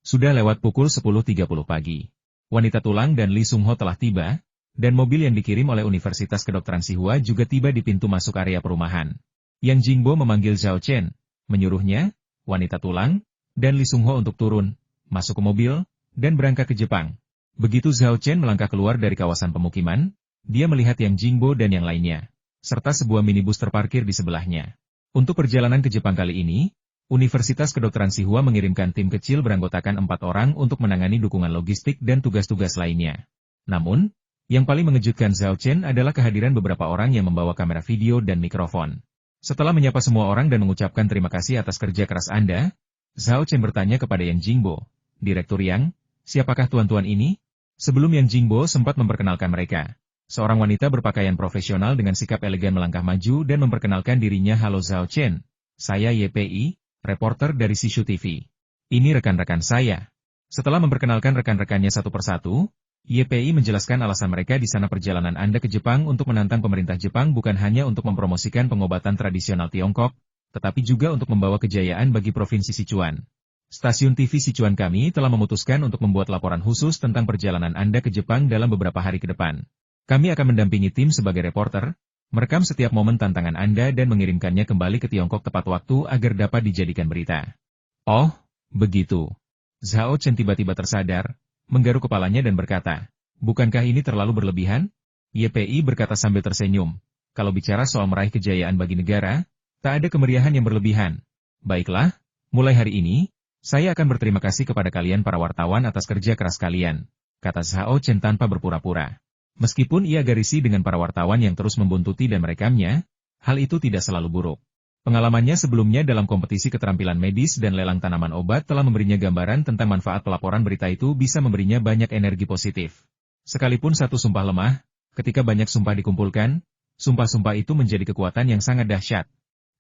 Sudah lewat pukul 10.30 pagi. Wanita tulang dan Lee Sung Ho telah tiba, dan mobil yang dikirim oleh Universitas Kedokteran Sihua juga tiba di pintu masuk area perumahan. Yang Jingbo memanggil Zhao Chen, menyuruhnya, wanita tulang, dan Lee Sung Ho untuk turun, masuk ke mobil, dan berangkat ke Jepang. Begitu Zhao Chen melangkah keluar dari kawasan pemukiman, dia melihat Yang Jingbo dan yang lainnya, serta sebuah minibus terparkir di sebelahnya. Untuk perjalanan ke Jepang kali ini, Universitas Kedokteran Sihua mengirimkan tim kecil beranggotakan 4 orang untuk menangani dukungan logistik dan tugas-tugas lainnya. Namun, yang paling mengejutkan Zhao Chen adalah kehadiran beberapa orang yang membawa kamera video dan mikrofon. Setelah menyapa semua orang dan mengucapkan terima kasih atas kerja keras Anda, Zhao Chen bertanya kepada Yang Jingbo, "Direktur Yang, siapakah tuan-tuan ini?" Sebelum Yang Jingbo sempat memperkenalkan mereka. Seorang wanita berpakaian profesional dengan sikap elegan melangkah maju dan memperkenalkan dirinya. "Halo Zhao Chen, saya YPI, reporter dari Sishu TV. Ini rekan-rekan saya." Setelah memperkenalkan rekan-rekannya satu persatu, YPI menjelaskan alasan mereka di sana. "Perjalanan Anda ke Jepang untuk menantang pemerintah Jepang bukan hanya untuk mempromosikan pengobatan tradisional Tiongkok, tetapi juga untuk membawa kejayaan bagi Provinsi Sichuan. Stasiun TV Sichuan kami telah memutuskan untuk membuat laporan khusus tentang perjalanan Anda ke Jepang dalam beberapa hari ke depan. Kami akan mendampingi tim sebagai reporter, merekam setiap momen tantangan Anda dan mengirimkannya kembali ke Tiongkok tepat waktu agar dapat dijadikan berita." "Oh, begitu." Zhao Chen tiba-tiba tersadar, menggaruk kepalanya dan berkata, "Bukankah ini terlalu berlebihan?" YPI berkata sambil tersenyum, "Kalau bicara soal meraih kejayaan bagi negara, tak ada kemeriahan yang berlebihan. Baiklah, mulai hari ini, saya akan berterima kasih kepada kalian para wartawan atas kerja keras kalian," kata Zhao Chen tanpa berpura-pura. Meskipun ia agak risih dengan para wartawan yang terus membuntuti dan merekamnya, hal itu tidak selalu buruk. Pengalamannya sebelumnya dalam kompetisi keterampilan medis dan lelang tanaman obat telah memberinya gambaran tentang manfaat pelaporan berita itu bisa memberinya banyak energi positif. Sekalipun satu sumpah lemah, ketika banyak sumpah dikumpulkan, sumpah-sumpah itu menjadi kekuatan yang sangat dahsyat.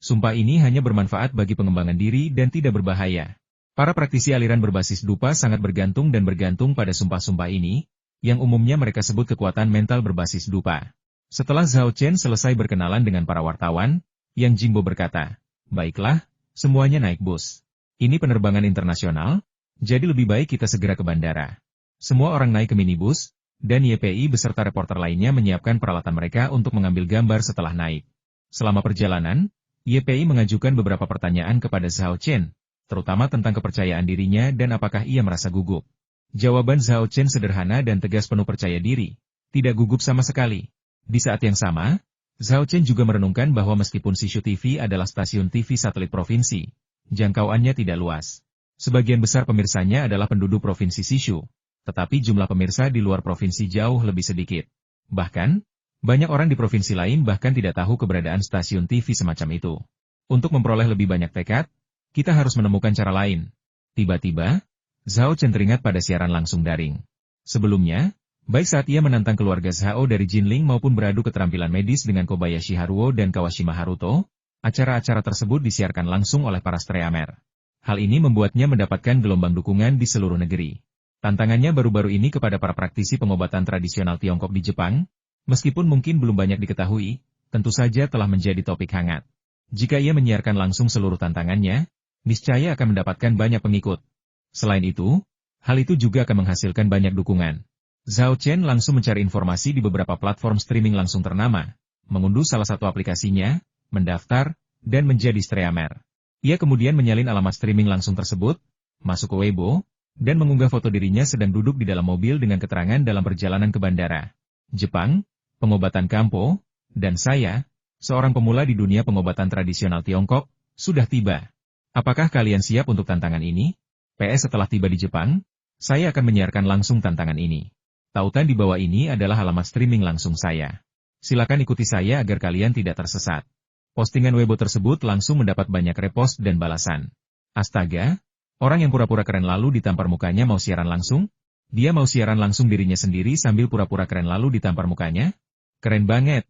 Sumpah ini hanya bermanfaat bagi pengembangan diri dan tidak berbahaya. Para praktisi aliran berbasis dupa sangat bergantung pada sumpah-sumpah ini, yang umumnya mereka sebut kekuatan mental berbasis dupa. Setelah Zhao Chen selesai berkenalan dengan para wartawan, Yang Jingbo berkata, "Baiklah, semuanya naik bus. Ini penerbangan internasional, jadi lebih baik kita segera ke bandara." Semua orang naik ke minibus, dan YPI beserta reporter lainnya menyiapkan peralatan mereka untuk mengambil gambar setelah naik. Selama perjalanan, YPI mengajukan beberapa pertanyaan kepada Zhao Chen, terutama tentang kepercayaan dirinya dan apakah ia merasa gugup. Jawaban Zhao Chen sederhana dan tegas, penuh percaya diri. Tidak gugup sama sekali. Di saat yang sama, Zhao Chen juga merenungkan bahwa meskipun Sishu TV adalah stasiun TV satelit provinsi, jangkauannya tidak luas. Sebagian besar pemirsanya adalah penduduk Provinsi Sishu, tetapi jumlah pemirsa di luar provinsi jauh lebih sedikit. Bahkan, banyak orang di provinsi lain bahkan tidak tahu keberadaan stasiun TV semacam itu. Untuk memperoleh lebih banyak tekad, kita harus menemukan cara lain. Tiba-tiba, Zhao Chen teringat pada siaran langsung daring. Sebelumnya, baik saat ia menantang keluarga Zhao dari Jinling maupun beradu keterampilan medis dengan Kobayashi Haruo dan Kawashima Haruto, acara-acara tersebut disiarkan langsung oleh para streamer. Hal ini membuatnya mendapatkan gelombang dukungan di seluruh negeri. Tantangannya baru-baru ini kepada para praktisi pengobatan tradisional Tiongkok di Jepang, meskipun mungkin belum banyak diketahui, tentu saja telah menjadi topik hangat. Jika ia menyiarkan langsung seluruh tantangannya, niscaya akan mendapatkan banyak pengikut. Selain itu, hal itu juga akan menghasilkan banyak dukungan. Zhao Chen langsung mencari informasi di beberapa platform streaming langsung ternama, mengunduh salah satu aplikasinya, mendaftar, dan menjadi streamer. Ia kemudian menyalin alamat streaming langsung tersebut, masuk ke Weibo, dan mengunggah foto dirinya sedang duduk di dalam mobil dengan keterangan dalam perjalanan ke bandara. "Jepang, pengobatan Kampo, dan saya, seorang pemula di dunia pengobatan tradisional Tiongkok, sudah tiba. Apakah kalian siap untuk tantangan ini? PS setelah tiba di Jepang, saya akan menyiarkan langsung tantangan ini. Tautan di bawah ini adalah alamat streaming langsung saya. Silakan ikuti saya agar kalian tidak tersesat." Postingan Weibo tersebut langsung mendapat banyak repost dan balasan. Astaga, orang yang pura-pura keren lalu ditampar mukanya mau siaran langsung? Dia mau siaran langsung dirinya sendiri sambil pura-pura keren lalu ditampar mukanya? Keren banget.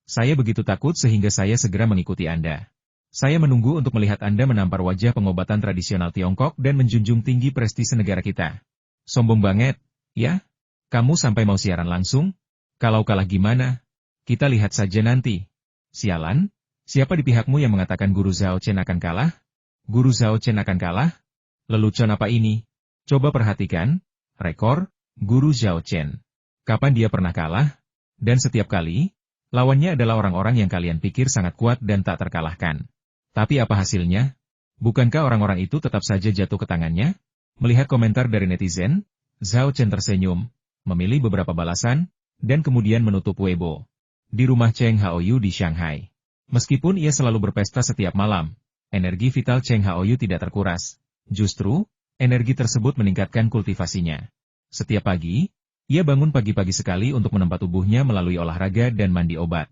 Saya begitu takut sehingga saya segera mengikuti Anda. Saya menunggu untuk melihat Anda menampar wajah pengobatan tradisional Tiongkok dan menjunjung tinggi prestise negara kita. Sombong banget, ya? Kamu sampai mau siaran langsung? Kalau kalah gimana? Kita lihat saja nanti. Sialan, siapa di pihakmu yang mengatakan Guru Zhao Chen akan kalah? Guru Zhao Chen akan kalah? Lelucon apa ini? Coba perhatikan, rekor, Guru Zhao Chen. Kapan dia pernah kalah? Dan setiap kali, lawannya adalah orang-orang yang kalian pikir sangat kuat dan tak terkalahkan. Tapi apa hasilnya? Bukankah orang-orang itu tetap saja jatuh ke tangannya? Melihat komentar dari netizen, Zhao Chen tersenyum, memilih beberapa balasan, dan kemudian menutup Weibo. Di rumah Cheng Haoyu di Shanghai. Meskipun ia selalu berpesta setiap malam, energi vital Cheng Haoyu tidak terkuras. Justru, energi tersebut meningkatkan kultivasinya. Setiap pagi, ia bangun pagi-pagi sekali untuk menempa tubuhnya melalui olahraga dan mandi obat.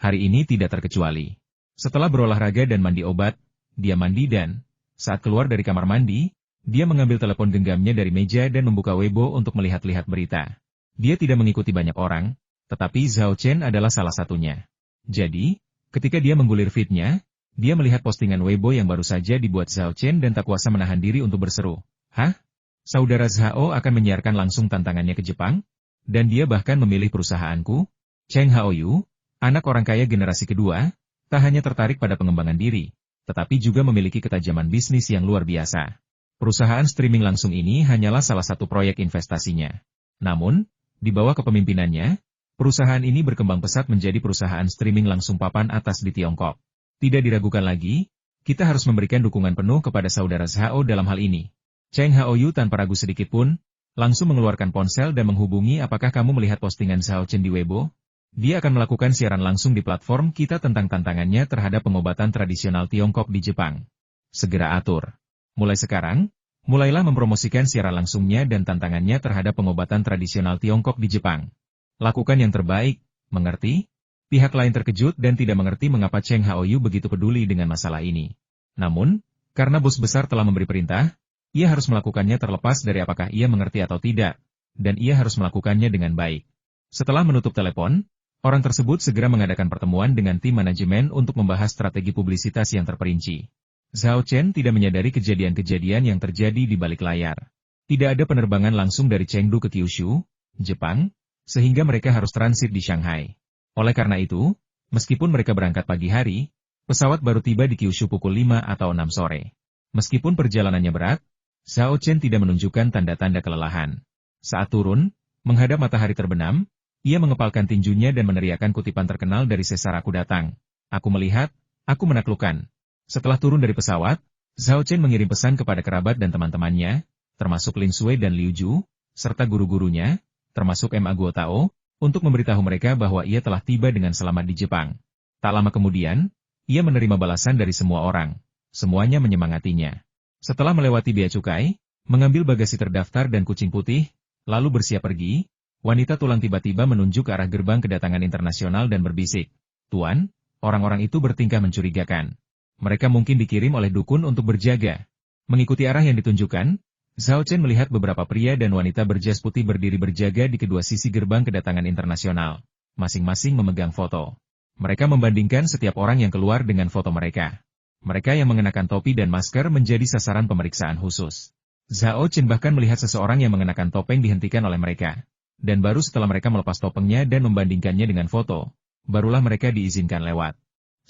Hari ini tidak terkecuali. Setelah berolahraga dan mandi obat, dia mandi dan, saat keluar dari kamar mandi, dia mengambil telepon genggamnya dari meja dan membuka Weibo untuk melihat-lihat berita. Dia tidak mengikuti banyak orang, tetapi Zhao Chen adalah salah satunya. Jadi, ketika dia menggulir feed-nya, dia melihat postingan Weibo yang baru saja dibuat Zhao Chen dan tak kuasa menahan diri untuk berseru. Hah? Saudara Zhao akan menyiarkan langsung tantangannya ke Jepang? Dan dia bahkan memilih perusahaanku? Cheng Haoyu, anak orang kaya generasi kedua, tak hanya tertarik pada pengembangan diri, tetapi juga memiliki ketajaman bisnis yang luar biasa. Perusahaan streaming langsung ini hanyalah salah satu proyek investasinya. Namun, di bawah kepemimpinannya, perusahaan ini berkembang pesat menjadi perusahaan streaming langsung papan atas di Tiongkok. Tidak diragukan lagi, kita harus memberikan dukungan penuh kepada saudara Zhao dalam hal ini. Cheng Haoyu tanpa ragu sedikit pun, langsung mengeluarkan ponsel dan menghubungi apakah kamu melihat postingan Zhao Chen di Weibo? Dia akan melakukan siaran langsung di platform kita tentang tantangannya terhadap pengobatan tradisional Tiongkok di Jepang. Segera atur. Mulai sekarang, mulailah mempromosikan siaran langsungnya dan tantangannya terhadap pengobatan tradisional Tiongkok di Jepang. Lakukan yang terbaik, mengerti? Pihak lain terkejut dan tidak mengerti mengapa Cheng Haoyu begitu peduli dengan masalah ini. Namun, karena bos besar telah memberi perintah, ia harus melakukannya terlepas dari apakah ia mengerti atau tidak, dan ia harus melakukannya dengan baik. Setelah menutup telepon, orang tersebut segera mengadakan pertemuan dengan tim manajemen untuk membahas strategi publisitas yang terperinci. Zhao Chen tidak menyadari kejadian-kejadian yang terjadi di balik layar. Tidak ada penerbangan langsung dari Chengdu ke Kyushu, Jepang, sehingga mereka harus transit di Shanghai. Oleh karena itu, meskipun mereka berangkat pagi hari, pesawat baru tiba di Kyushu pukul 5 atau 6 sore. Meskipun perjalanannya berat, Zhao Chen tidak menunjukkan tanda-tanda kelelahan. Saat turun, menghadap matahari terbenam, ia mengepalkan tinjunya dan meneriakkan kutipan terkenal dari Sesar Aku Datang. Aku melihat, aku menaklukkan. Setelah turun dari pesawat, Zhao Chen mengirim pesan kepada kerabat dan teman-temannya, termasuk Lin Sui dan Liu Ju, serta guru-gurunya, termasuk Ma Guotao, untuk memberitahu mereka bahwa ia telah tiba dengan selamat di Jepang. Tak lama kemudian, ia menerima balasan dari semua orang. Semuanya menyemangatinya. Setelah melewati bea cukai, mengambil bagasi terdaftar dan kucing putih, lalu bersiap pergi, wanita tulang tiba-tiba menunjuk ke arah gerbang kedatangan internasional dan berbisik. Tuan, orang-orang itu bertingkah mencurigakan. Mereka mungkin dikirim oleh dukun untuk berjaga. Mengikuti arah yang ditunjukkan, Zhao Chen melihat beberapa pria dan wanita berjas putih berdiri berjaga di kedua sisi gerbang kedatangan internasional, masing-masing memegang foto. Mereka membandingkan setiap orang yang keluar dengan foto mereka. Mereka yang mengenakan topi dan masker menjadi sasaran pemeriksaan khusus. Zhao Chen bahkan melihat seseorang yang mengenakan topeng dihentikan oleh mereka. Dan baru setelah mereka melepas topengnya dan membandingkannya dengan foto, barulah mereka diizinkan lewat.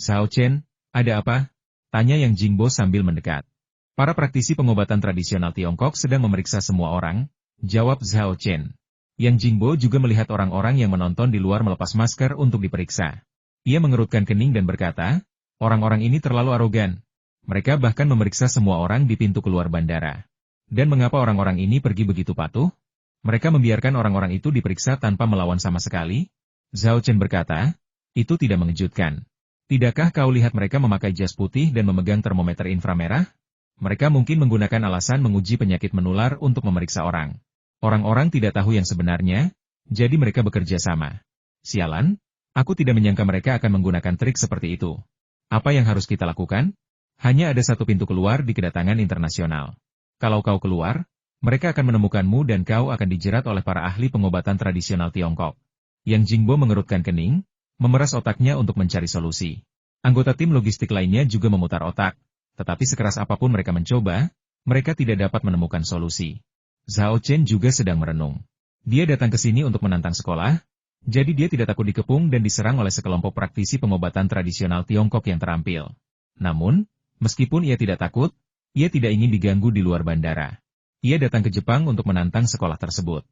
Zhao Chen, ada apa? Tanya Yang Jingbo sambil mendekat. Para praktisi pengobatan tradisional Tiongkok sedang memeriksa semua orang, jawab Zhao Chen. Yang Jingbo juga melihat orang-orang yang menonton di luar melepas masker untuk diperiksa. Ia mengerutkan kening dan berkata, orang-orang ini terlalu arogan. Mereka bahkan memeriksa semua orang di pintu keluar bandara. Dan mengapa orang-orang ini pergi begitu patuh? Mereka membiarkan orang-orang itu diperiksa tanpa melawan sama sekali? Zhao Chen berkata, itu tidak mengejutkan. Tidakkah kau lihat mereka memakai jas putih dan memegang termometer inframerah? Mereka mungkin menggunakan alasan menguji penyakit menular untuk memeriksa orang. Orang-orang tidak tahu yang sebenarnya, jadi mereka bekerja sama. Sialan, aku tidak menyangka mereka akan menggunakan trik seperti itu. Apa yang harus kita lakukan? Hanya ada satu pintu keluar di kedatangan internasional. Kalau kau keluar, mereka akan menemukanmu dan kau akan dijerat oleh para ahli pengobatan tradisional Tiongkok. Yang Jingbo mengerutkan kening, memeras otaknya untuk mencari solusi. Anggota tim logistik lainnya juga memutar otak, tetapi sekeras apapun mereka mencoba, mereka tidak dapat menemukan solusi. Zhao Chen juga sedang merenung. Dia datang ke sini untuk menantang sekolah, jadi dia tidak takut dikepung dan diserang oleh sekelompok praktisi pengobatan tradisional Tiongkok yang terampil. Namun, meskipun ia tidak takut, ia tidak ingin diganggu di luar bandara. Ia datang ke Jepang untuk menantang sekolah tersebut.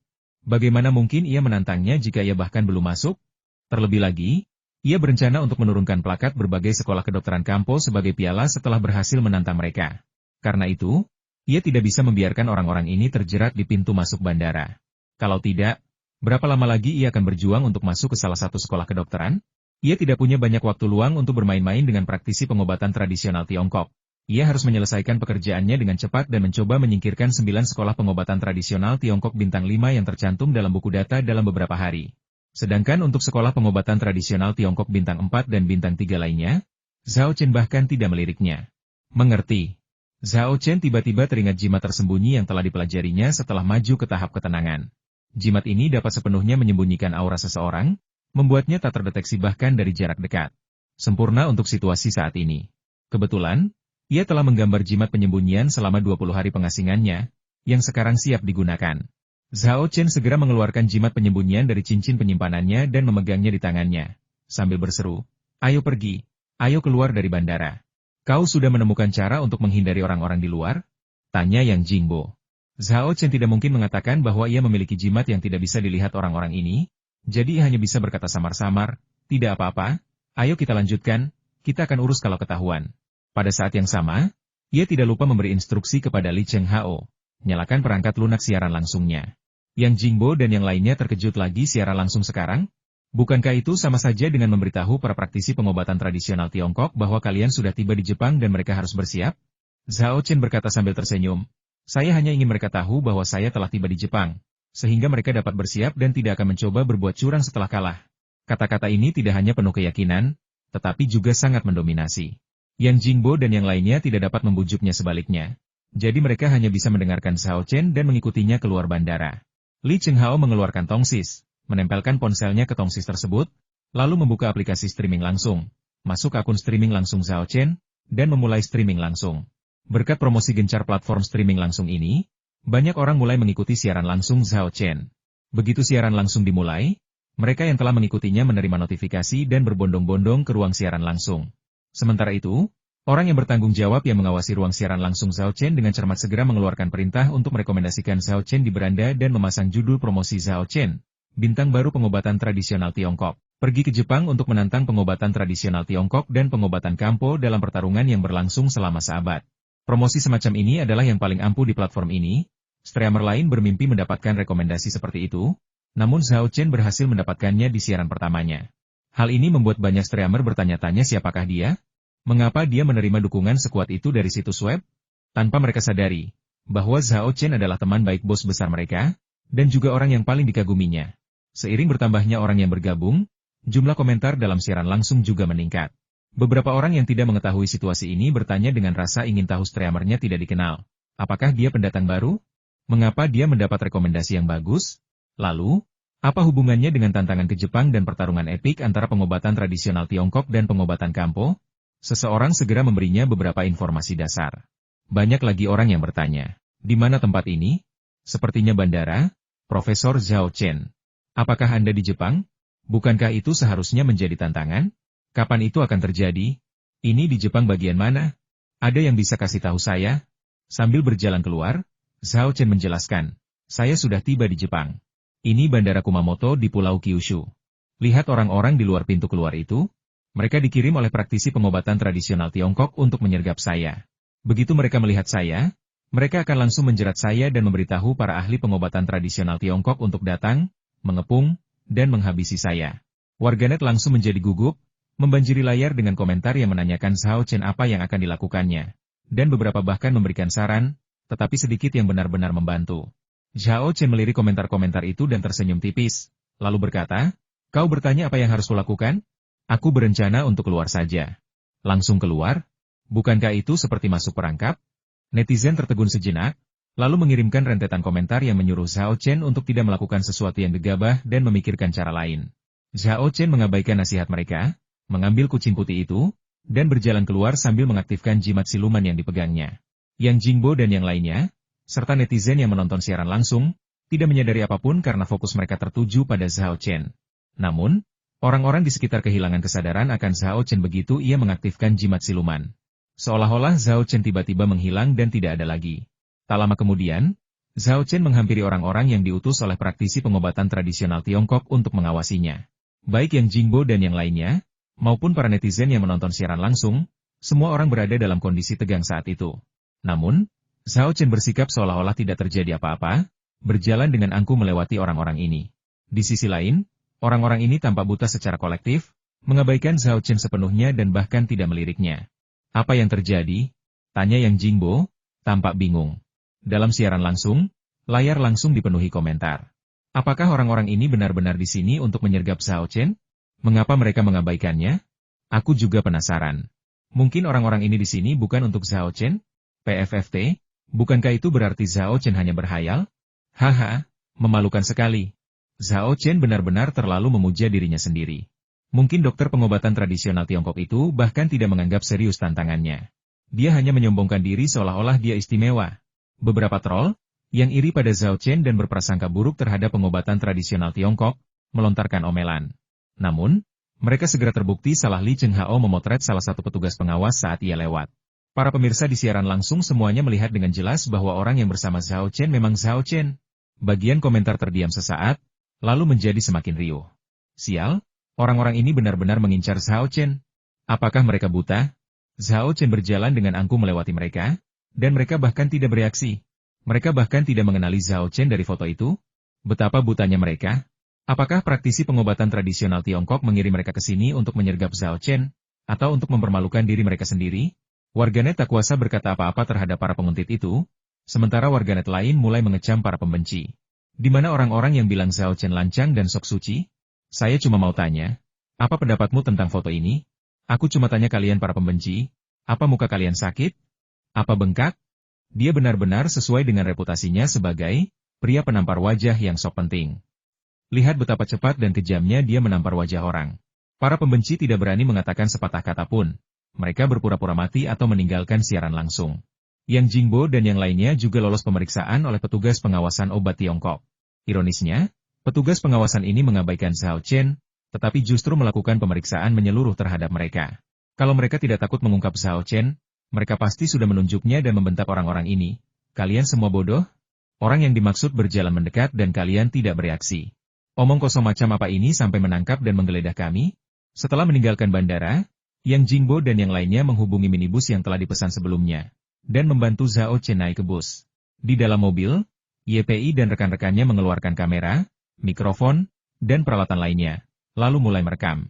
Bagaimana mungkin ia menantangnya jika ia bahkan belum masuk? Terlebih lagi, ia berencana untuk menurunkan plakat berbagai sekolah kedokteran Kampo sebagai piala setelah berhasil menantang mereka. Karena itu, ia tidak bisa membiarkan orang-orang ini terjerat di pintu masuk bandara. Kalau tidak, berapa lama lagi ia akan berjuang untuk masuk ke salah satu sekolah kedokteran? Ia tidak punya banyak waktu luang untuk bermain-main dengan praktisi pengobatan tradisional Tiongkok. Ia harus menyelesaikan pekerjaannya dengan cepat dan mencoba menyingkirkan 9 sekolah pengobatan tradisional Tiongkok bintang 5 yang tercantum dalam buku data dalam beberapa hari. Sedangkan untuk sekolah pengobatan tradisional Tiongkok bintang 4 dan bintang 3 lainnya, Zhao Chen bahkan tidak meliriknya. Mengerti. Zhao Chen tiba-tiba teringat jimat tersembunyi yang telah dipelajarinya setelah maju ke tahap ketenangan. Jimat ini dapat sepenuhnya menyembunyikan aura seseorang, membuatnya tak terdeteksi bahkan dari jarak dekat. Sempurna untuk situasi saat ini. Kebetulan, ia telah menggambar jimat penyembunyian selama 20 hari pengasingannya, yang sekarang siap digunakan. Zhao Chen segera mengeluarkan jimat penyembunyian dari cincin penyimpanannya dan memegangnya di tangannya, sambil berseru, "Ayo pergi, ayo keluar dari bandara. Kau sudah menemukan cara untuk menghindari orang-orang di luar?" Tanya Yang Jingbo. Zhao Chen tidak mungkin mengatakan bahwa ia memiliki jimat yang tidak bisa dilihat orang-orang ini, jadi ia hanya bisa berkata samar-samar, "Tidak apa-apa, ayo kita lanjutkan, kita akan urus kalau ketahuan." Pada saat yang sama, ia tidak lupa memberi instruksi kepada Li Cheng Hao, nyalakan perangkat lunak siaran langsungnya. Yang Jingbo dan yang lainnya terkejut lagi siaran langsung sekarang? Bukankah itu sama saja dengan memberitahu para praktisi pengobatan tradisional Tiongkok bahwa kalian sudah tiba di Jepang dan mereka harus bersiap? Zhao Chen berkata sambil tersenyum, "Saya hanya ingin mereka tahu bahwa saya telah tiba di Jepang, sehingga mereka dapat bersiap dan tidak akan mencoba berbuat curang setelah kalah." Kata-kata ini tidak hanya penuh keyakinan, tetapi juga sangat mendominasi. Yang Jingbo dan yang lainnya tidak dapat membujuknya sebaliknya. Jadi mereka hanya bisa mendengarkan Zhao Chen dan mengikutinya keluar bandara. Li Chenghao mengeluarkan tongsis, menempelkan ponselnya ke tongsis tersebut, lalu membuka aplikasi streaming langsung, masuk akun streaming langsung Zhao Chen, dan memulai streaming langsung. Berkat promosi gencar platform streaming langsung ini, banyak orang mulai mengikuti siaran langsung Zhao Chen. Begitu siaran langsung dimulai, mereka yang telah mengikutinya menerima notifikasi dan berbondong-bondong ke ruang siaran langsung. Sementara itu, orang yang bertanggung jawab yang mengawasi ruang siaran langsung Zhao Chen dengan cermat segera mengeluarkan perintah untuk merekomendasikan Zhao Chen di beranda dan memasang judul promosi Zhao Chen, bintang baru pengobatan tradisional Tiongkok, pergi ke Jepang untuk menantang pengobatan tradisional Tiongkok dan pengobatan Kampo dalam pertarungan yang berlangsung selama seabad. Promosi semacam ini adalah yang paling ampuh di platform ini. Streamer lain bermimpi mendapatkan rekomendasi seperti itu, namun Zhao Chen berhasil mendapatkannya di siaran pertamanya. Hal ini membuat banyak streamer bertanya-tanya siapakah dia? Mengapa dia menerima dukungan sekuat itu dari situs web? Tanpa mereka sadari bahwa Zhao Chen adalah teman baik bos besar mereka, dan juga orang yang paling dikaguminya. Seiring bertambahnya orang yang bergabung, jumlah komentar dalam siaran langsung juga meningkat. Beberapa orang yang tidak mengetahui situasi ini bertanya dengan rasa ingin tahu streamernya tidak dikenal. Apakah dia pendatang baru? Mengapa dia mendapat rekomendasi yang bagus? Lalu, apa hubungannya dengan tantangan ke Jepang dan pertarungan epik antara pengobatan tradisional Tiongkok dan pengobatan Kampo? Seseorang segera memberinya beberapa informasi dasar. Banyak lagi orang yang bertanya, di mana tempat ini? Sepertinya bandara, Profesor Zhao Chen. Apakah Anda di Jepang? Bukankah itu seharusnya menjadi tantangan? Kapan itu akan terjadi? Ini di Jepang bagian mana? Ada yang bisa kasih tahu saya? Sambil berjalan keluar, Zhao Chen menjelaskan, saya sudah tiba di Jepang. Ini Bandara Kumamoto di Pulau Kyushu. Lihat orang-orang di luar pintu keluar itu? Mereka dikirim oleh praktisi pengobatan tradisional Tiongkok untuk menyergap saya. Begitu mereka melihat saya, mereka akan langsung menjerat saya dan memberitahu para ahli pengobatan tradisional Tiongkok untuk datang, mengepung, dan menghabisi saya. Warganet langsung menjadi gugup, membanjiri layar dengan komentar yang menanyakan Zhao Chen apa yang akan dilakukannya. Dan beberapa bahkan memberikan saran, tetapi sedikit yang benar-benar membantu. Zhao Chen melirik komentar-komentar itu dan tersenyum tipis, lalu berkata, kau bertanya apa yang harus kulakukan? Aku berencana untuk keluar saja. Langsung keluar? Bukankah itu seperti masuk perangkap? Netizen tertegun sejenak, lalu mengirimkan rentetan komentar yang menyuruh Zhao Chen untuk tidak melakukan sesuatu yang gegabah dan memikirkan cara lain. Zhao Chen mengabaikan nasihat mereka, mengambil kucing putih itu, dan berjalan keluar sambil mengaktifkan jimat siluman yang dipegangnya. Yang Jingbo dan yang lainnya, serta netizen yang menonton siaran langsung, tidak menyadari apapun karena fokus mereka tertuju pada Zhao Chen. Namun, orang-orang di sekitar kehilangan kesadaran akan Zhao Chen begitu ia mengaktifkan jimat siluman. Seolah-olah Zhao Chen tiba-tiba menghilang dan tidak ada lagi. Tak lama kemudian, Zhao Chen menghampiri orang-orang yang diutus oleh praktisi pengobatan tradisional Tiongkok untuk mengawasinya. Baik yang Jingbo dan yang lainnya, maupun para netizen yang menonton siaran langsung, semua orang berada dalam kondisi tegang saat itu. Namun, Zhao Chen bersikap seolah-olah tidak terjadi apa-apa, berjalan dengan angkuh melewati orang-orang ini. Di sisi lain, orang-orang ini tampak buta secara kolektif, mengabaikan Zhao Chen sepenuhnya dan bahkan tidak meliriknya. Apa yang terjadi? Tanya yang Jingbo, tampak bingung. Dalam siaran langsung, layar langsung dipenuhi komentar. Apakah orang-orang ini benar-benar di sini untuk menyergap Zhao Chen? Mengapa mereka mengabaikannya? Aku juga penasaran. Mungkin orang-orang ini di sini bukan untuk Zhao Chen? PFFT? Bukankah itu berarti Zhao Chen hanya berhayal? Haha, memalukan sekali. Zhao Chen benar-benar terlalu memuja dirinya sendiri. Mungkin dokter pengobatan tradisional Tiongkok itu bahkan tidak menganggap serius tantangannya. Dia hanya menyombongkan diri seolah-olah dia istimewa. Beberapa troll, yang iri pada Zhao Chen dan berprasangka buruk terhadap pengobatan tradisional Tiongkok, melontarkan omelan. Namun, mereka segera terbukti salah Li Chenghao memotret salah satu petugas pengawas saat ia lewat. Para pemirsa di siaran langsung semuanya melihat dengan jelas bahwa orang yang bersama Zhao Chen memang Zhao Chen. Bagian komentar terdiam sesaat, lalu menjadi semakin riuh. Sial, orang-orang ini benar-benar mengincar Zhao Chen. Apakah mereka buta? Zhao Chen berjalan dengan angkuh melewati mereka, dan mereka bahkan tidak bereaksi. Mereka bahkan tidak mengenali Zhao Chen dari foto itu. Betapa butanya mereka. Apakah praktisi pengobatan tradisional Tiongkok mengirim mereka ke sini untuk menyergap Zhao Chen, atau untuk mempermalukan diri mereka sendiri? Warganet tak kuasa berkata apa-apa terhadap para penguntit itu, sementara warganet lain mulai mengecam para pembenci. Di mana orang-orang yang bilang Zhao Chen lancang dan sok suci? Saya cuma mau tanya, apa pendapatmu tentang foto ini? Aku cuma tanya kalian para pembenci, apa muka kalian sakit? Apa bengkak? Dia benar-benar sesuai dengan reputasinya sebagai pria penampar wajah yang sok penting. Lihat betapa cepat dan kejamnya dia menampar wajah orang. Para pembenci tidak berani mengatakan sepatah kata pun. Mereka berpura-pura mati atau meninggalkan siaran langsung. Yang Jingbo dan yang lainnya juga lolos pemeriksaan oleh petugas pengawasan obat Tiongkok. Ironisnya, petugas pengawasan ini mengabaikan Zhao Chen, tetapi justru melakukan pemeriksaan menyeluruh terhadap mereka. Kalau mereka tidak takut mengungkap Zhao Chen, mereka pasti sudah menunjuknya dan membentak orang-orang ini. Kalian semua bodoh? Orang yang dimaksud berjalan mendekat dan kalian tidak bereaksi. Omong kosong macam apa ini sampai menangkap dan menggeledah kami? Setelah meninggalkan bandara, Yang Jingbo dan yang lainnya menghubungi minibus yang telah dipesan sebelumnya, dan membantu Zhao Chen naik ke bus. Di dalam mobil, YPI dan rekan-rekannya mengeluarkan kamera, mikrofon, dan peralatan lainnya, lalu mulai merekam.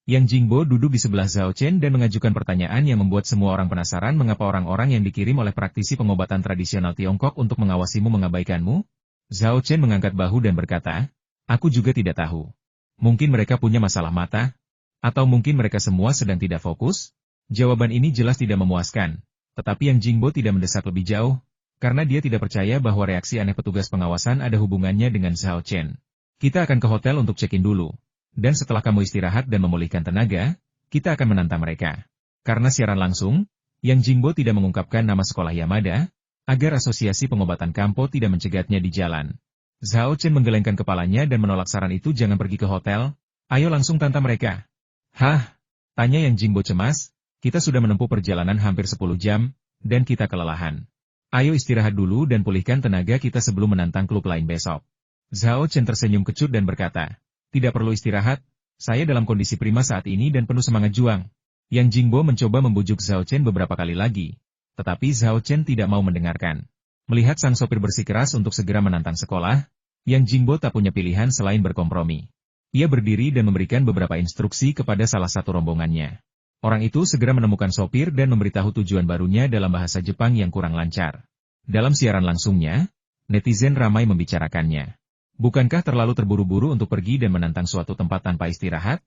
Yang Jingbo duduk di sebelah Zhao Chen dan mengajukan pertanyaan yang membuat semua orang penasaran mengapa orang-orang yang dikirim oleh praktisi pengobatan tradisional Tiongkok untuk mengawasimu mengabaikanmu. Zhao Chen mengangkat bahu dan berkata, aku juga tidak tahu. Mungkin mereka punya masalah mata, atau mungkin mereka semua sedang tidak fokus? Jawaban ini jelas tidak memuaskan, tetapi Yang Jingbo tidak mendesak lebih jauh, karena dia tidak percaya bahwa reaksi aneh petugas pengawasan ada hubungannya dengan Zhao Chen. Kita akan ke hotel untuk check-in dulu, dan setelah kamu istirahat dan memulihkan tenaga, kita akan menantang mereka. Karena siaran langsung, Yang Jingbo tidak mengungkapkan nama sekolah Yamada, agar asosiasi pengobatan Kampo tidak mencegatnya di jalan. Zhao Chen menggelengkan kepalanya dan menolak saran itu jangan pergi ke hotel, ayo langsung tantang mereka. Hah? Tanya Yang Jingbo cemas, kita sudah menempuh perjalanan hampir 10 jam, dan kita kelelahan. Ayo istirahat dulu dan pulihkan tenaga kita sebelum menantang klub lain besok. Zhao Chen tersenyum kecut dan berkata, tidak perlu istirahat, saya dalam kondisi prima saat ini dan penuh semangat juang. Yang Jingbo mencoba membujuk Zhao Chen beberapa kali lagi, tetapi Zhao Chen tidak mau mendengarkan. Melihat sang sopir bersikeras untuk segera menantang sekolah, Yang Jingbo tak punya pilihan selain berkompromi. Ia berdiri dan memberikan beberapa instruksi kepada salah satu rombongannya. Orang itu segera menemukan sopir dan memberitahu tujuan barunya dalam bahasa Jepang yang kurang lancar. Dalam siaran langsungnya, netizen ramai membicarakannya. Bukankah terlalu terburu-buru untuk pergi dan menantang suatu tempat tanpa istirahat?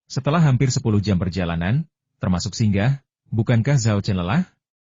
Setelah hampir 10 jam perjalanan, termasuk singgah, bukankah Zhao Chen lelah?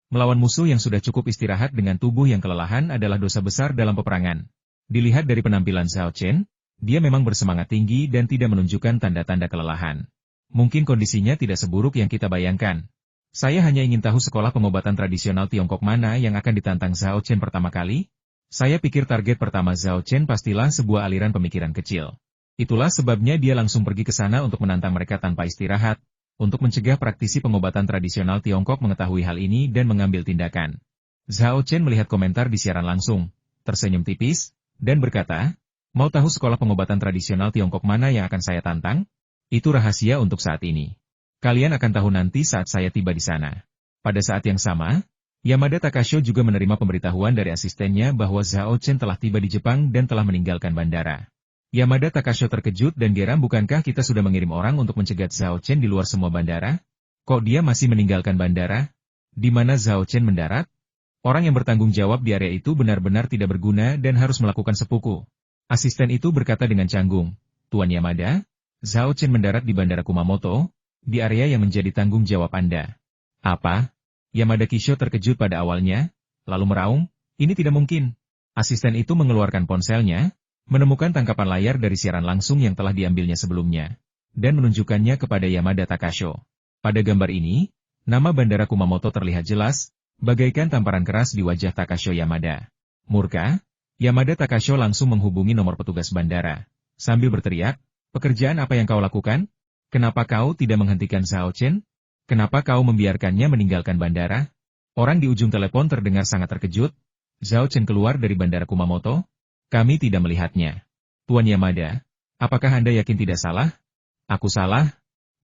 Melawan musuh yang sudah cukup istirahat dengan tubuh yang kelelahan adalah dosa besar dalam peperangan. Dilihat dari penampilan Zhao Chen, dia memang bersemangat tinggi dan tidak menunjukkan tanda-tanda kelelahan. Mungkin kondisinya tidak seburuk yang kita bayangkan. Saya hanya ingin tahu sekolah pengobatan tradisional Tiongkok mana yang akan ditantang Zhao Chen pertama kali? Saya pikir target pertama Zhao Chen pastilah sebuah aliran pemikiran kecil. Itulah sebabnya dia langsung pergi ke sana untuk menantang mereka tanpa istirahat, untuk mencegah praktisi pengobatan tradisional Tiongkok mengetahui hal ini dan mengambil tindakan. Zhao Chen melihat komentar di siaran langsung, tersenyum tipis, dan berkata, "Mau tahu sekolah pengobatan tradisional Tiongkok mana yang akan saya tantang? Itu rahasia untuk saat ini. Kalian akan tahu nanti saat saya tiba di sana." Pada saat yang sama, Yamada Takasho juga menerima pemberitahuan dari asistennya bahwa Zhao Chen telah tiba di Jepang dan telah meninggalkan bandara. Yamada Takasho terkejut dan geram, bukankah kita sudah mengirim orang untuk mencegat Zhao Chen di luar semua bandara? Kok dia masih meninggalkan bandara? Di mana Zhao Chen mendarat? Orang yang bertanggung jawab di area itu benar-benar tidak berguna dan harus melakukan seppuku. Asisten itu berkata dengan canggung, "Tuan Yamada, Zhao Chen mendarat di Bandara Kumamoto, di area yang menjadi tanggung jawab Anda." "Apa?" Yamada Kisho terkejut pada awalnya, lalu meraung, "Ini tidak mungkin." Asisten itu mengeluarkan ponselnya, menemukan tangkapan layar dari siaran langsung yang telah diambilnya sebelumnya, dan menunjukkannya kepada Yamada Takasho. Pada gambar ini, nama Bandara Kumamoto terlihat jelas, bagaikan tamparan keras di wajah Takasho Yamada. Murka, Yamada Takasho langsung menghubungi nomor petugas bandara, sambil berteriak, "Pekerjaan apa yang kau lakukan? Kenapa kau tidak menghentikan Zhao Chen? Kenapa kau membiarkannya meninggalkan bandara?" Orang di ujung telepon terdengar sangat terkejut. "Zhao Chen keluar dari Bandara Kumamoto? Kami tidak melihatnya." "Tuan Yamada, apakah Anda yakin tidak salah?" "Aku salah?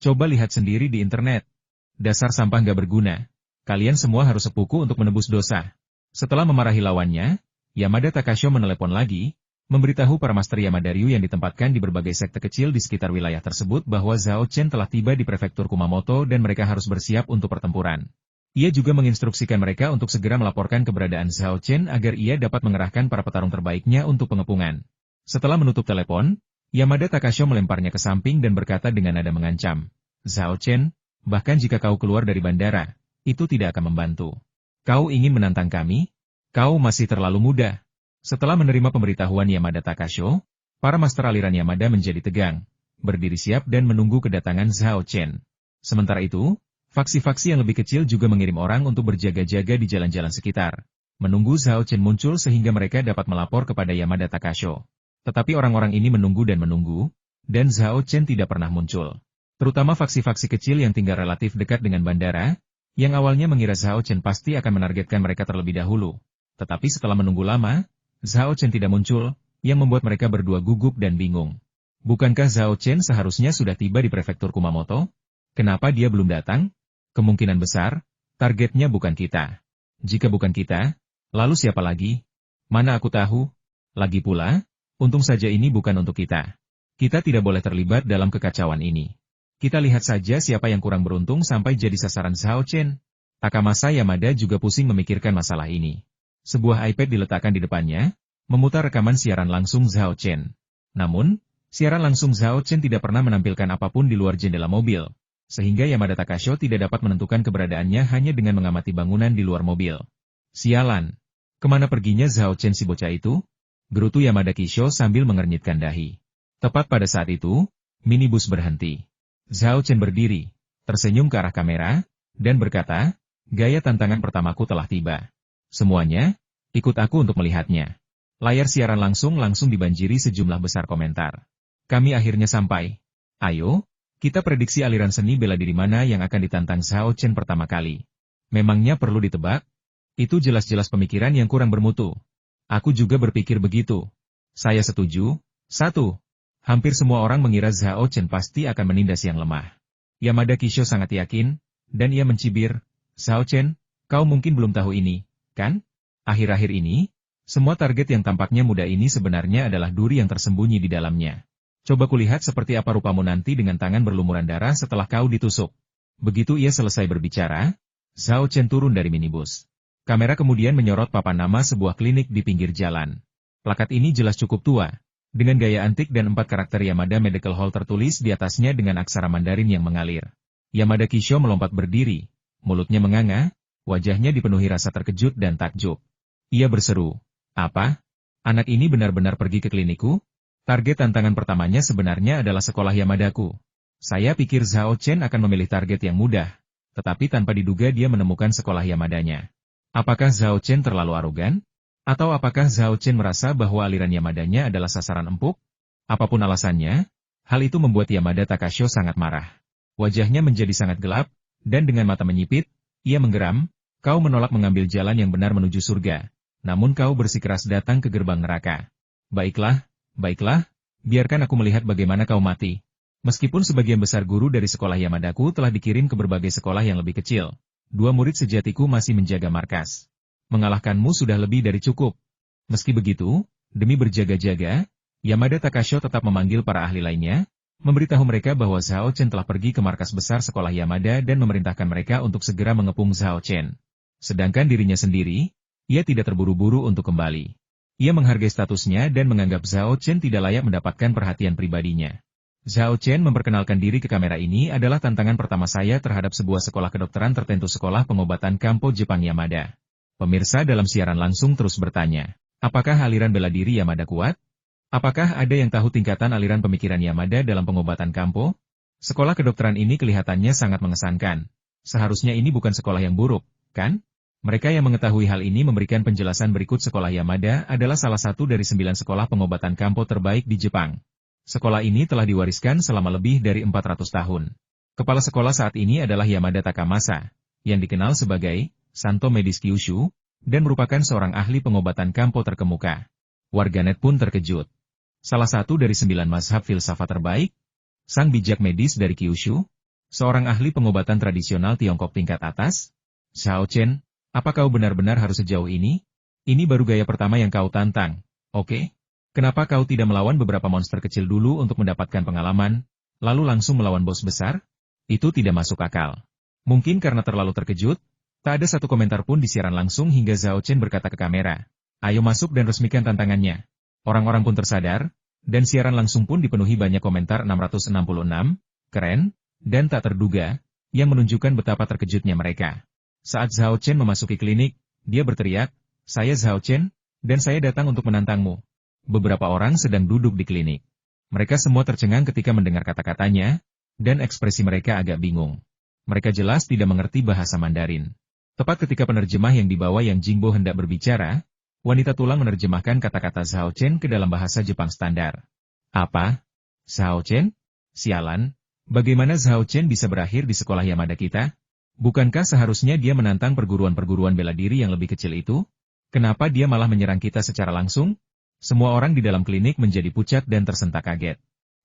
Coba lihat sendiri di internet. Dasar sampah nggak berguna. Kalian semua harus seppuku untuk menebus dosa." Setelah memarahi lawannya, Yamada Takasho menelepon lagi, memberitahu para Master Yamadaryu yang ditempatkan di berbagai sekte kecil di sekitar wilayah tersebut bahwa Zhao Chen telah tiba di prefektur Kumamoto dan mereka harus bersiap untuk pertempuran. Ia juga menginstruksikan mereka untuk segera melaporkan keberadaan Zhao Chen agar ia dapat mengerahkan para petarung terbaiknya untuk pengepungan. Setelah menutup telepon, Yamada Takasho melemparnya ke samping dan berkata dengan nada mengancam, "Zhao Chen, bahkan jika kau keluar dari bandara, itu tidak akan membantu. Kau ingin menantang kami? Kau masih terlalu muda." Setelah menerima pemberitahuan Yamada Takasho, para master aliran Yamada menjadi tegang, berdiri siap dan menunggu kedatangan Zhao Chen. Sementara itu, faksi-faksi yang lebih kecil juga mengirim orang untuk berjaga-jaga di jalan-jalan sekitar, menunggu Zhao Chen muncul sehingga mereka dapat melapor kepada Yamada Takasho. Tetapi orang-orang ini menunggu, dan Zhao Chen tidak pernah muncul. Terutama faksi-faksi kecil yang tinggal relatif dekat dengan bandara, yang awalnya mengira Zhao Chen pasti akan menargetkan mereka terlebih dahulu. Tetapi setelah menunggu lama, Zhao Chen tidak muncul, yang membuat mereka berdua gugup dan bingung. Bukankah Zhao Chen seharusnya sudah tiba di prefektur Kumamoto? Kenapa dia belum datang? Kemungkinan besar, targetnya bukan kita. Jika bukan kita, lalu siapa lagi? Mana aku tahu? Lagi pula, untung saja ini bukan untuk kita. Kita tidak boleh terlibat dalam kekacauan ini. Kita lihat saja siapa yang kurang beruntung sampai jadi sasaran Zhao Chen. Takamasa Yamada juga pusing memikirkan masalah ini. Sebuah iPad diletakkan di depannya, memutar rekaman siaran langsung Zhao Chen. Namun, siaran langsung Zhao Chen tidak pernah menampilkan apapun di luar jendela mobil, sehingga Yamada Takasho tidak dapat menentukan keberadaannya hanya dengan mengamati bangunan di luar mobil. Sialan! Kemana perginya Zhao Chen si bocah itu? Gerutu Yamada Kisho sambil mengernyitkan dahi. Tepat pada saat itu, minibus berhenti. Zhao Chen berdiri, tersenyum ke arah kamera, dan berkata, "Gaya tantangan pertamaku telah tiba. Semuanya, ikut aku untuk melihatnya." Layar siaran langsung dibanjiri sejumlah besar komentar. "Kami akhirnya sampai. Ayo, kita prediksi aliran seni bela diri mana yang akan ditantang Zhao Chen pertama kali. Memangnya perlu ditebak? Itu jelas-jelas pemikiran yang kurang bermutu. Aku juga berpikir begitu. Saya setuju." 1. Hampir semua orang mengira Zhao Chen pasti akan menindas yang lemah. Yamada Kisho sangat yakin, dan ia mencibir, "Zhao Chen, kau mungkin belum tahu ini, kan? Akhir-akhir ini, semua target yang tampaknya muda ini sebenarnya adalah duri yang tersembunyi di dalamnya. Coba kulihat seperti apa rupamu nanti dengan tangan berlumuran darah setelah kau ditusuk." Begitu ia selesai berbicara, Zhao Chen turun dari minibus. Kamera kemudian menyorot papan nama sebuah klinik di pinggir jalan. Plakat ini jelas cukup tua, dengan gaya antik dan 4 karakter Yamada Medical Hall tertulis di atasnya dengan aksara Mandarin yang mengalir. Yamada Kisho melompat berdiri, mulutnya menganga, wajahnya dipenuhi rasa terkejut dan takjub. Ia berseru, "Apa? Anak ini benar-benar pergi ke klinikku? Target tantangan pertamanya sebenarnya adalah sekolah Yamadaku. Saya pikir Zhao Chen akan memilih target yang mudah, tetapi tanpa diduga dia menemukan sekolah Yamadanya. Apakah Zhao Chen terlalu arogan? Atau apakah Zhao Chen merasa bahwa aliran Yamadanya adalah sasaran empuk? Apapun alasannya, hal itu membuat Yamada Takasho sangat marah. Wajahnya menjadi sangat gelap, dan dengan mata menyipit, ia menggeram, "Kau menolak mengambil jalan yang benar menuju surga. namun kau bersikeras datang ke gerbang neraka. Baiklah, baiklah, biarkan aku melihat bagaimana kau mati. Meskipun sebagian besar guru dari sekolah Yamadaku telah dikirim ke berbagai sekolah yang lebih kecil, 2 murid sejatiku masih menjaga markas. Mengalahkanmu sudah lebih dari cukup. Meski begitu, demi berjaga-jaga, Yamada Takasho tetap memanggil para ahli lainnya, memberitahu mereka bahwa Zhao Chen telah pergi ke markas besar sekolah Yamada dan memerintahkan mereka untuk segera mengepung Zhao Chen. Sedangkan dirinya sendiri, ia tidak terburu-buru untuk kembali. Ia menghargai statusnya dan menganggap Zhao Chen tidak layak mendapatkan perhatian pribadinya. Zhao Chen memperkenalkan diri ke kamera. Ini adalah tantangan pertama saya terhadap sebuah sekolah kedokteran tertentu, sekolah pengobatan Kampo Jepang Yamada. Pemirsa dalam siaran langsung terus bertanya, apakah aliran bela diri Yamada kuat? Apakah ada yang tahu tingkatan aliran pemikiran Yamada dalam pengobatan Kampo? Sekolah kedokteran ini kelihatannya sangat mengesankan. Seharusnya ini bukan sekolah yang buruk, kan? Mereka yang mengetahui hal ini memberikan penjelasan berikut. Sekolah Yamada adalah salah satu dari 9 sekolah pengobatan Kampo terbaik di Jepang. Sekolah ini telah diwariskan selama lebih dari 400 tahun. Kepala sekolah saat ini adalah Yamada Takamasa, yang dikenal sebagai Santo Medis Kyushu, dan merupakan seorang ahli pengobatan Kampo terkemuka. Warganet pun terkejut. Salah satu dari 9 mazhab filsafat terbaik, sang bijak medis dari Kyushu, seorang ahli pengobatan tradisional Tiongkok tingkat atas. Zhao Chen, apa kau benar-benar harus sejauh ini? Ini baru gaya pertama yang kau tantang, oke? Kenapa kau tidak melawan beberapa monster kecil dulu untuk mendapatkan pengalaman, lalu langsung melawan bos besar? Itu tidak masuk akal. Mungkin karena terlalu terkejut, tak ada satu komentar pun di siaran langsung hingga Zhao Chen berkata ke kamera, ayo masuk dan resmikan tantangannya. Orang-orang pun tersadar, dan siaran langsung pun dipenuhi banyak komentar 666, keren, dan tak terduga, yang menunjukkan betapa terkejutnya mereka. Saat Zhao Chen memasuki klinik, dia berteriak, saya Zhao Chen, dan saya datang untuk menantangmu. Beberapa orang sedang duduk di klinik. Mereka semua tercengang ketika mendengar kata-katanya, dan ekspresi mereka agak bingung. Mereka jelas tidak mengerti bahasa Mandarin. Tepat ketika penerjemah yang dibawa Yang Jingbo hendak berbicara, wanita tulang menerjemahkan kata-kata Zhao Chen ke dalam bahasa Jepang standar. Apa? Zhao Chen? Sialan, bagaimana Zhao Chen bisa berakhir di sekolah Yamada kita? Bukankah seharusnya dia menantang perguruan-perguruan bela diri yang lebih kecil itu? Kenapa dia malah menyerang kita secara langsung? Semua orang di dalam klinik menjadi pucat dan tersentak kaget.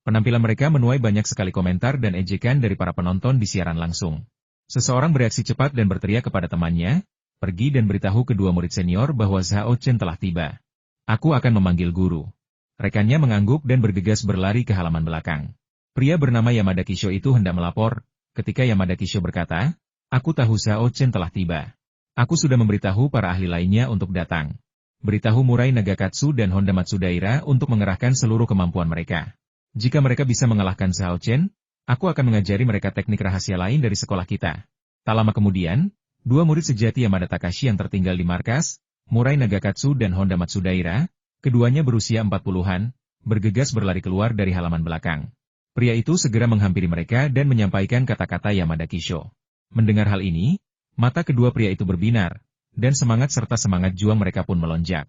Penampilan mereka menuai banyak sekali komentar dan ejekan dari para penonton di siaran langsung. Seseorang bereaksi cepat dan berteriak kepada temannya, pergi dan beritahu kedua murid senior bahwa Zhao Chen telah tiba. Aku akan memanggil guru. Rekannya mengangguk dan bergegas berlari ke halaman belakang. Pria bernama Yamada Kisho itu hendak melapor, ketika Yamada Kisho berkata, aku tahu Zhao Chen telah tiba. Aku sudah memberitahu para ahli lainnya untuk datang. Beritahu Murai Nagakatsu dan Honda Matsudaira untuk mengerahkan seluruh kemampuan mereka. Jika mereka bisa mengalahkan Zhao Chen, aku akan mengajari mereka teknik rahasia lain dari sekolah kita. Tak lama kemudian, 2 murid sejati Yamada Takashi yang tertinggal di markas, Murai Nagakatsu dan Honda Matsudaira, keduanya berusia 40-an, bergegas berlari keluar dari halaman belakang. Pria itu segera menghampiri mereka dan menyampaikan kata-kata Yamada Kisho. Mendengar hal ini, mata kedua pria itu berbinar, dan semangat serta semangat juang mereka pun melonjak.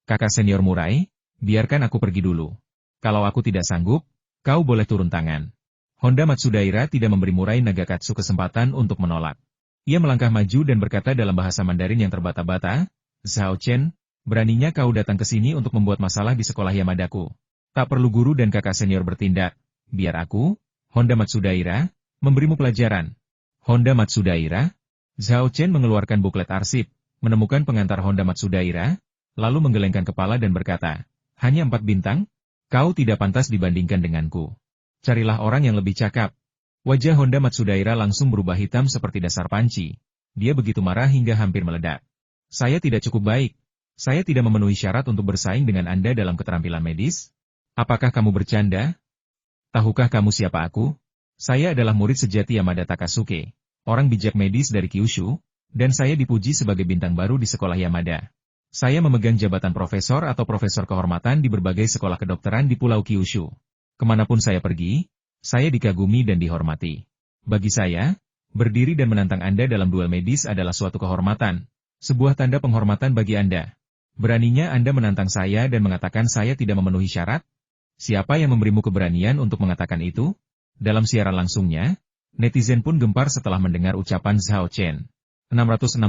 Kakak senior Murai, biarkan aku pergi dulu. Kalau aku tidak sanggup, kau boleh turun tangan. Honda Matsudaira tidak memberi Murai Nagakatsu kesempatan untuk menolak. Ia melangkah maju dan berkata dalam bahasa Mandarin yang terbata-bata, Zhao Chen, beraninya kau datang ke sini untuk membuat masalah di sekolah Yamadaku. Tak perlu guru dan kakak senior bertindak. Biar aku, Honda Matsudaira, memberimu pelajaran. Honda Matsudaira? Zhao Chen mengeluarkan buklet arsip, menemukan pengantar Honda Matsudaira, lalu menggelengkan kepala dan berkata, hanya 4 bintang? Kau tidak pantas dibandingkan denganku. Carilah orang yang lebih cakap. Wajah Honda Matsudaira langsung berubah hitam seperti dasar panci. Dia begitu marah hingga hampir meledak. Saya tidak cukup baik. Saya tidak memenuhi syarat untuk bersaing dengan Anda dalam keterampilan medis? Apakah kamu bercanda? Tahukah kamu siapa aku? Saya adalah murid sejati Yamada Takasuke, orang bijak medis dari Kyushu, dan saya dipuji sebagai bintang baru di sekolah Yamada. Saya memegang jabatan profesor atau profesor kehormatan di berbagai sekolah kedokteran di Pulau Kyushu. Kemanapun saya pergi, saya dikagumi dan dihormati. Bagi saya, berdiri dan menantang Anda dalam duel medis adalah suatu kehormatan, sebuah tanda penghormatan bagi Anda. Beraninya Anda menantang saya dan mengatakan saya tidak memenuhi syarat? Siapa yang memberimu keberanian untuk mengatakan itu? Dalam siaran langsungnya, netizen pun gempar setelah mendengar ucapan Zhao Chen. 666,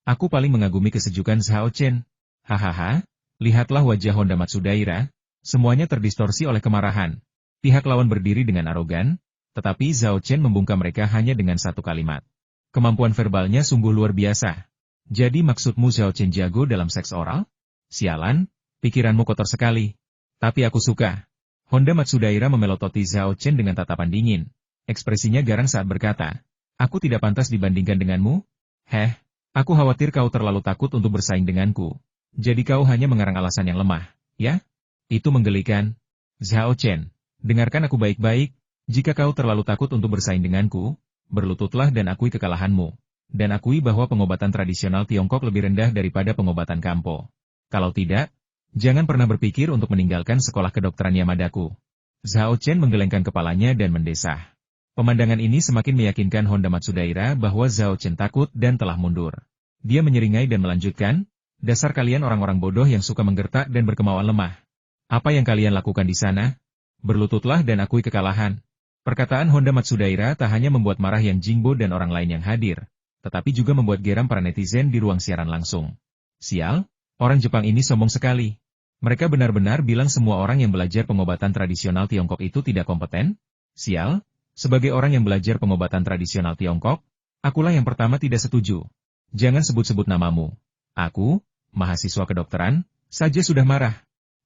aku paling mengagumi kesejukan Zhao Chen. Hahaha, lihatlah wajah Honda Matsudaira, semuanya terdistorsi oleh kemarahan. Pihak lawan berdiri dengan arogan, tetapi Zhao Chen membungkam mereka hanya dengan satu kalimat. Kemampuan verbalnya sungguh luar biasa. Jadi maksudmu Zhao Chen jago dalam seks oral? Sialan, pikiranmu kotor sekali. Tapi aku suka. Honda Matsudaira memelototi Zhao Chen dengan tatapan dingin. Ekspresinya garang saat berkata, aku tidak pantas dibandingkan denganmu? Aku khawatir kau terlalu takut untuk bersaing denganku. Jadi kau hanya mengarang alasan yang lemah, ya? Itu menggelikan. Zhao Chen, dengarkan aku baik-baik. Jika kau terlalu takut untuk bersaing denganku, berlututlah dan akui kekalahanmu. Dan akui bahwa pengobatan tradisional Tiongkok lebih rendah daripada pengobatan Kampo. Kalau tidak, jangan pernah berpikir untuk meninggalkan sekolah kedokteran Yamadaku. Zhao Chen menggelengkan kepalanya dan mendesah. Pemandangan ini semakin meyakinkan Honda Matsudaira bahwa Zhao Chen takut dan telah mundur. Dia menyeringai dan melanjutkan, dasar kalian orang-orang bodoh yang suka menggertak dan berkemauan lemah. Apa yang kalian lakukan di sana? Berlututlah dan akui kekalahan. Perkataan Honda Matsudaira tak hanya membuat marah Yang Jingbo dan orang lain yang hadir, tetapi juga membuat geram para netizen di ruang siaran langsung. Sial, orang Jepang ini sombong sekali. Mereka benar-benar bilang semua orang yang belajar pengobatan tradisional Tiongkok itu tidak kompeten? Sial. Sebagai orang yang belajar pengobatan tradisional Tiongkok, akulah yang pertama tidak setuju. Jangan sebut-sebut namamu. Aku, mahasiswa kedokteran, saja sudah marah.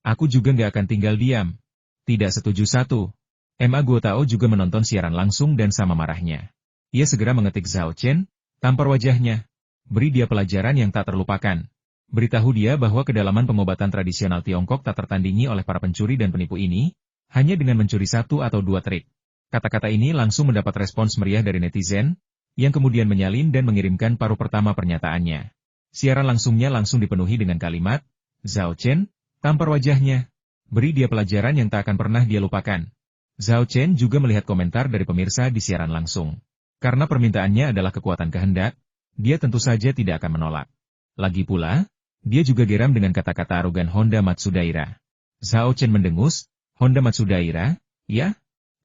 Aku juga nggak akan tinggal diam. Tidak setuju satu. Ma Guo Tao juga menonton siaran langsung dan sama marahnya. Ia segera mengetik Zhao Chen, tampar wajahnya. Beri dia pelajaran yang tak terlupakan. Beritahu dia bahwa kedalaman pengobatan tradisional Tiongkok tak tertandingi oleh para pencuri dan penipu ini, hanya dengan mencuri satu atau dua trik. Kata-kata ini langsung mendapat respons meriah dari netizen, yang kemudian menyalin dan mengirimkan paruh pertama pernyataannya. Siaran langsungnya langsung dipenuhi dengan kalimat, Zhao Chen, tampar wajahnya. Beri dia pelajaran yang tak akan pernah dia lupakan. Zhao Chen juga melihat komentar dari pemirsa di siaran langsung. Karena permintaannya adalah kekuatan kehendak, dia tentu saja tidak akan menolak. Lagi pula, dia juga geram dengan kata-kata arogan Honda Matsudaira. Zhao Chen mendengus, Honda Matsudaira, ya?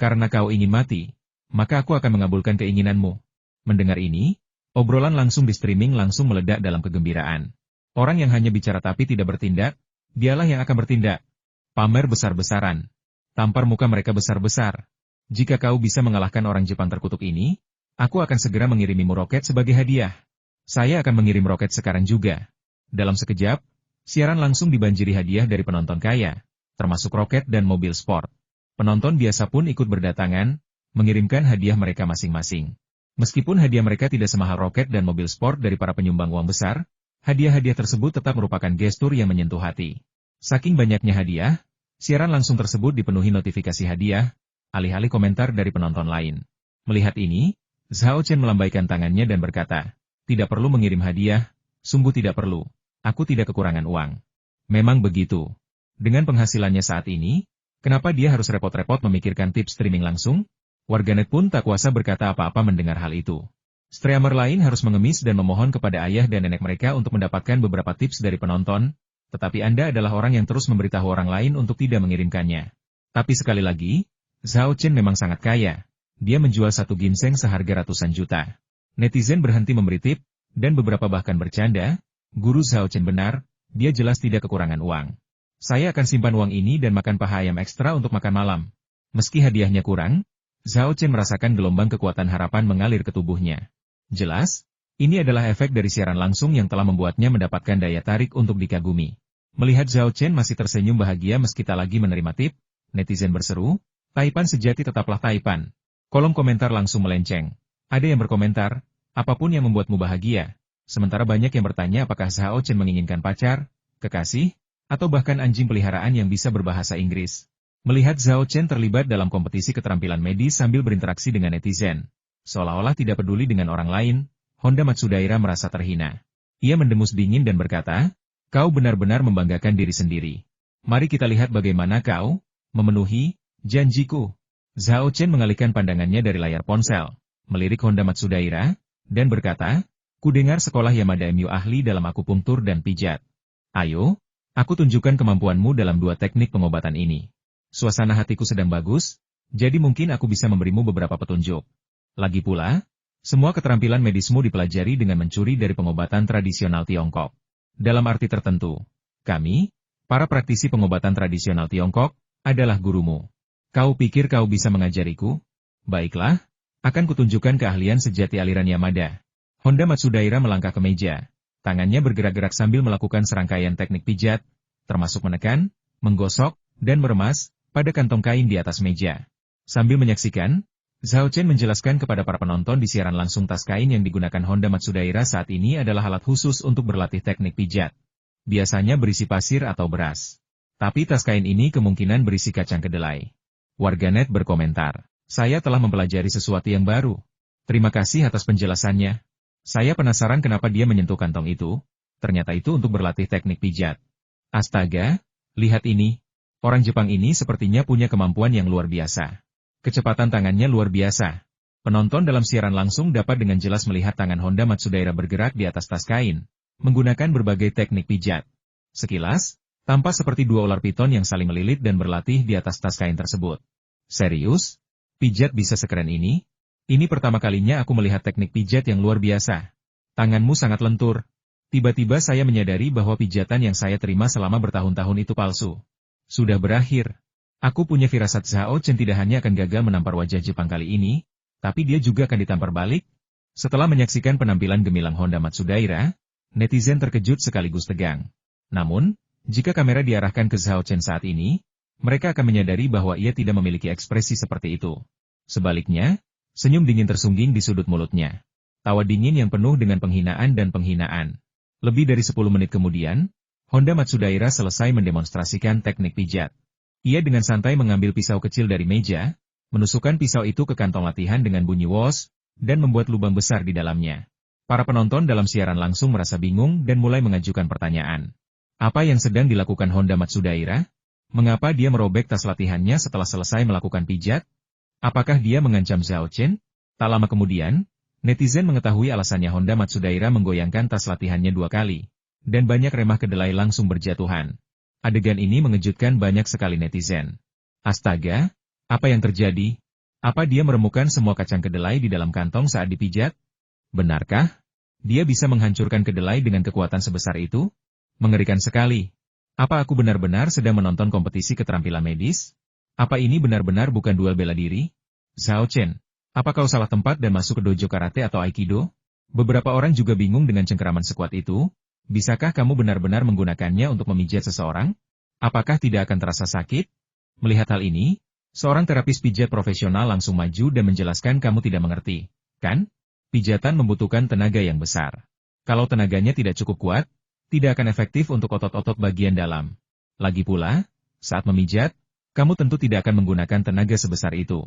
Karena kau ingin mati, maka aku akan mengabulkan keinginanmu. Mendengar ini, obrolan langsung di streaming langsung meledak dalam kegembiraan. Orang yang hanya bicara tapi tidak bertindak, dialah yang akan bertindak. Pamer besar-besaran. Tampar muka mereka besar-besar. Jika kau bisa mengalahkan orang Jepang terkutuk ini, aku akan segera mengirimimu roket sebagai hadiah. Saya akan mengirim roket sekarang juga. Dalam sekejap, siaran langsung dibanjiri hadiah dari penonton kaya, termasuk roket dan mobil sport. Penonton biasa pun ikut berdatangan, mengirimkan hadiah mereka masing-masing. Meskipun hadiah mereka tidak semahal roket dan mobil sport dari para penyumbang uang besar, hadiah-hadiah tersebut tetap merupakan gestur yang menyentuh hati. Saking banyaknya hadiah, siaran langsung tersebut dipenuhi notifikasi hadiah, alih-alih komentar dari penonton lain. Melihat ini, Zhao Chen melambaikan tangannya dan berkata, tidak perlu mengirim hadiah, sungguh tidak perlu. Aku tidak kekurangan uang. Memang begitu. Dengan penghasilannya saat ini, kenapa dia harus repot-repot memikirkan tips streaming langsung? Warganet pun tak kuasa berkata apa-apa mendengar hal itu. Streamer lain harus mengemis dan memohon kepada ayah dan nenek mereka untuk mendapatkan beberapa tips dari penonton, tetapi Anda adalah orang yang terus memberitahu orang lain untuk tidak mengirimkannya. Tapi sekali lagi, Zhao Chen memang sangat kaya. Dia menjual satu ginseng seharga ratusan juta. Netizen berhenti memberi tip, dan beberapa bahkan bercanda, Guru Zhao Chen benar, dia jelas tidak kekurangan uang. Saya akan simpan uang ini dan makan paha ayam ekstra untuk makan malam. Meski hadiahnya kurang, Zhao Chen merasakan gelombang kekuatan harapan mengalir ke tubuhnya. Jelas, ini adalah efek dari siaran langsung yang telah membuatnya mendapatkan daya tarik untuk dikagumi. Melihat Zhao Chen masih tersenyum bahagia meski tak lagi menerima tip, netizen berseru, Taipan sejati tetaplah Taipan. Kolom komentar langsung melenceng. Ada yang berkomentar, apapun yang membuatmu bahagia. Sementara banyak yang bertanya apakah Zhao Chen menginginkan pacar, kekasih, atau bahkan anjing peliharaan yang bisa berbahasa Inggris. Melihat Zhao Chen terlibat dalam kompetisi keterampilan medis sambil berinteraksi dengan netizen, seolah-olah tidak peduli dengan orang lain, Honda Matsudaira merasa terhina. Ia mendengus dingin dan berkata, kau benar-benar membanggakan diri sendiri. Mari kita lihat bagaimana kau memenuhi janjiku. Zhao Chen mengalihkan pandangannya dari layar ponsel, melirik Honda Matsudaira, dan berkata, kudengar sekolah Yamada MU ahli dalam akupunktur dan pijat. Ayo, aku tunjukkan kemampuanmu dalam dua teknik pengobatan ini. Suasana hatiku sedang bagus, jadi mungkin aku bisa memberimu beberapa petunjuk. Lagi pula, semua keterampilan medismu dipelajari dengan mencuri dari pengobatan tradisional Tiongkok. Dalam arti tertentu, Kami, para praktisi pengobatan tradisional Tiongkok, adalah gurumu. Kau pikir kau bisa mengajariku? Baiklah, akan kutunjukkan keahlian sejati aliran Yamada. Honda Matsudaira melangkah ke meja. Tangannya bergerak-gerak sambil melakukan serangkaian teknik pijat, termasuk menekan, menggosok, dan meremas, pada kantong kain di atas meja. Sambil menyaksikan, Zhao Chen menjelaskan kepada para penonton di siaran langsung tas kain yang digunakan Honda Matsudaira saat ini adalah alat khusus untuk berlatih teknik pijat. Biasanya berisi pasir atau beras. Tapi tas kain ini kemungkinan berisi kacang kedelai. Warganet berkomentar, "Saya telah mempelajari sesuatu yang baru. Terima kasih atas penjelasannya. Saya penasaran kenapa dia menyentuh kantong itu. Ternyata itu untuk berlatih teknik pijat. Astaga, lihat ini. Orang Jepang ini sepertinya punya kemampuan yang luar biasa. Kecepatan tangannya luar biasa." Penonton dalam siaran langsung dapat dengan jelas melihat tangan Honda Matsudaira bergerak di atas tas kain, menggunakan berbagai teknik pijat. Sekilas, tampak seperti dua ular piton yang saling melilit dan berlatih di atas tas kain tersebut. Serius? Pijat bisa sekeren ini? Ini pertama kalinya aku melihat teknik pijat yang luar biasa. Tanganmu sangat lentur. Tiba-tiba saya menyadari bahwa pijatan yang saya terima selama bertahun-tahun itu palsu. Sudah berakhir. Aku punya firasat Zhao Chen tidak hanya akan gagal menampar wajah Jepang kali ini, tapi dia juga akan ditampar balik. Setelah menyaksikan penampilan gemilang Honda Matsudaira, netizen terkejut sekaligus tegang. Namun, jika kamera diarahkan ke Zhao Chen saat ini, mereka akan menyadari bahwa ia tidak memiliki ekspresi seperti itu. Sebaliknya, senyum dingin tersungging di sudut mulutnya. Tawa dingin yang penuh dengan penghinaan dan penghinaan. Lebih dari 10 menit kemudian, Honda Matsudaira selesai mendemonstrasikan teknik pijat. Ia dengan santai mengambil pisau kecil dari meja, menusukkan pisau itu ke kantong latihan dengan bunyi wos, dan membuat lubang besar di dalamnya. Para penonton dalam siaran langsung merasa bingung dan mulai mengajukan pertanyaan. Apa yang sedang dilakukan Honda Matsudaira? Mengapa dia merobek tas latihannya setelah selesai melakukan pijat? Apakah dia mengancam Zhao Chen? Tak lama kemudian, netizen mengetahui alasannya Honda Matsudaira menggoyangkan tas latihannya 2 kali, dan banyak remah kedelai langsung berjatuhan. Adegan ini mengejutkan banyak sekali netizen. Astaga, apa yang terjadi? Apa dia meremukan semua kacang kedelai di dalam kantong saat dipijat? Benarkah? Dia bisa menghancurkan kedelai dengan kekuatan sebesar itu? Mengerikan sekali. Apa aku benar-benar sedang menonton kompetisi keterampilan medis? Apa ini benar-benar bukan duel bela diri? Zhao Chen, apa kau salah tempat dan masuk ke dojo karate atau aikido? Beberapa orang juga bingung dengan cengkeraman sekuat itu. Bisakah kamu benar-benar menggunakannya untuk memijat seseorang? Apakah tidak akan terasa sakit? Melihat hal ini, seorang terapis pijat profesional langsung maju dan menjelaskan kamu tidak mengerti, kan? Pijatan membutuhkan tenaga yang besar. Kalau tenaganya tidak cukup kuat, tidak akan efektif untuk otot-otot bagian dalam. Lagi pula, saat memijat, kamu tentu tidak akan menggunakan tenaga sebesar itu.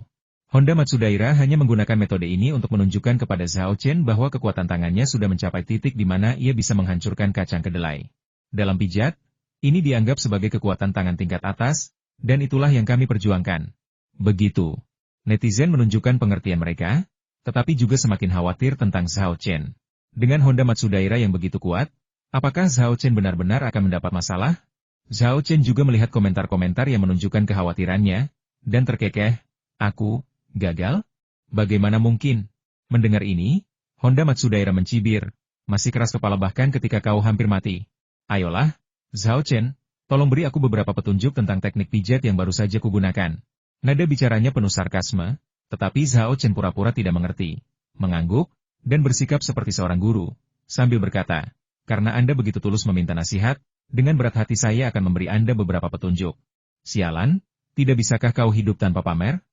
Honda Matsudaira hanya menggunakan metode ini untuk menunjukkan kepada Zhao Chen bahwa kekuatan tangannya sudah mencapai titik di mana ia bisa menghancurkan kacang kedelai. Dalam pijat, ini dianggap sebagai kekuatan tangan tingkat atas, dan itulah yang kami perjuangkan. Begitu. Netizen menunjukkan pengertian mereka, tetapi juga semakin khawatir tentang Zhao Chen. Dengan Honda Matsudaira yang begitu kuat, apakah Zhao Chen benar-benar akan mendapat masalah? Zhao Chen juga melihat komentar-komentar yang menunjukkan kekhawatirannya, dan terkekeh, aku, gagal? Bagaimana mungkin? Mendengar ini, Honda Matsudaira mencibir, masih keras kepala bahkan ketika kau hampir mati. Ayolah, Zhao Chen, tolong beri aku beberapa petunjuk tentang teknik pijat yang baru saja kugunakan. Nada bicaranya penuh sarkasme, tetapi Zhao Chen pura-pura tidak mengerti, mengangguk, dan bersikap seperti seorang guru, sambil berkata, karena Anda begitu tulus meminta nasihat, dengan berat hati saya akan memberi Anda beberapa petunjuk. Sialan, tidak bisakah kau hidup tanpa pamer?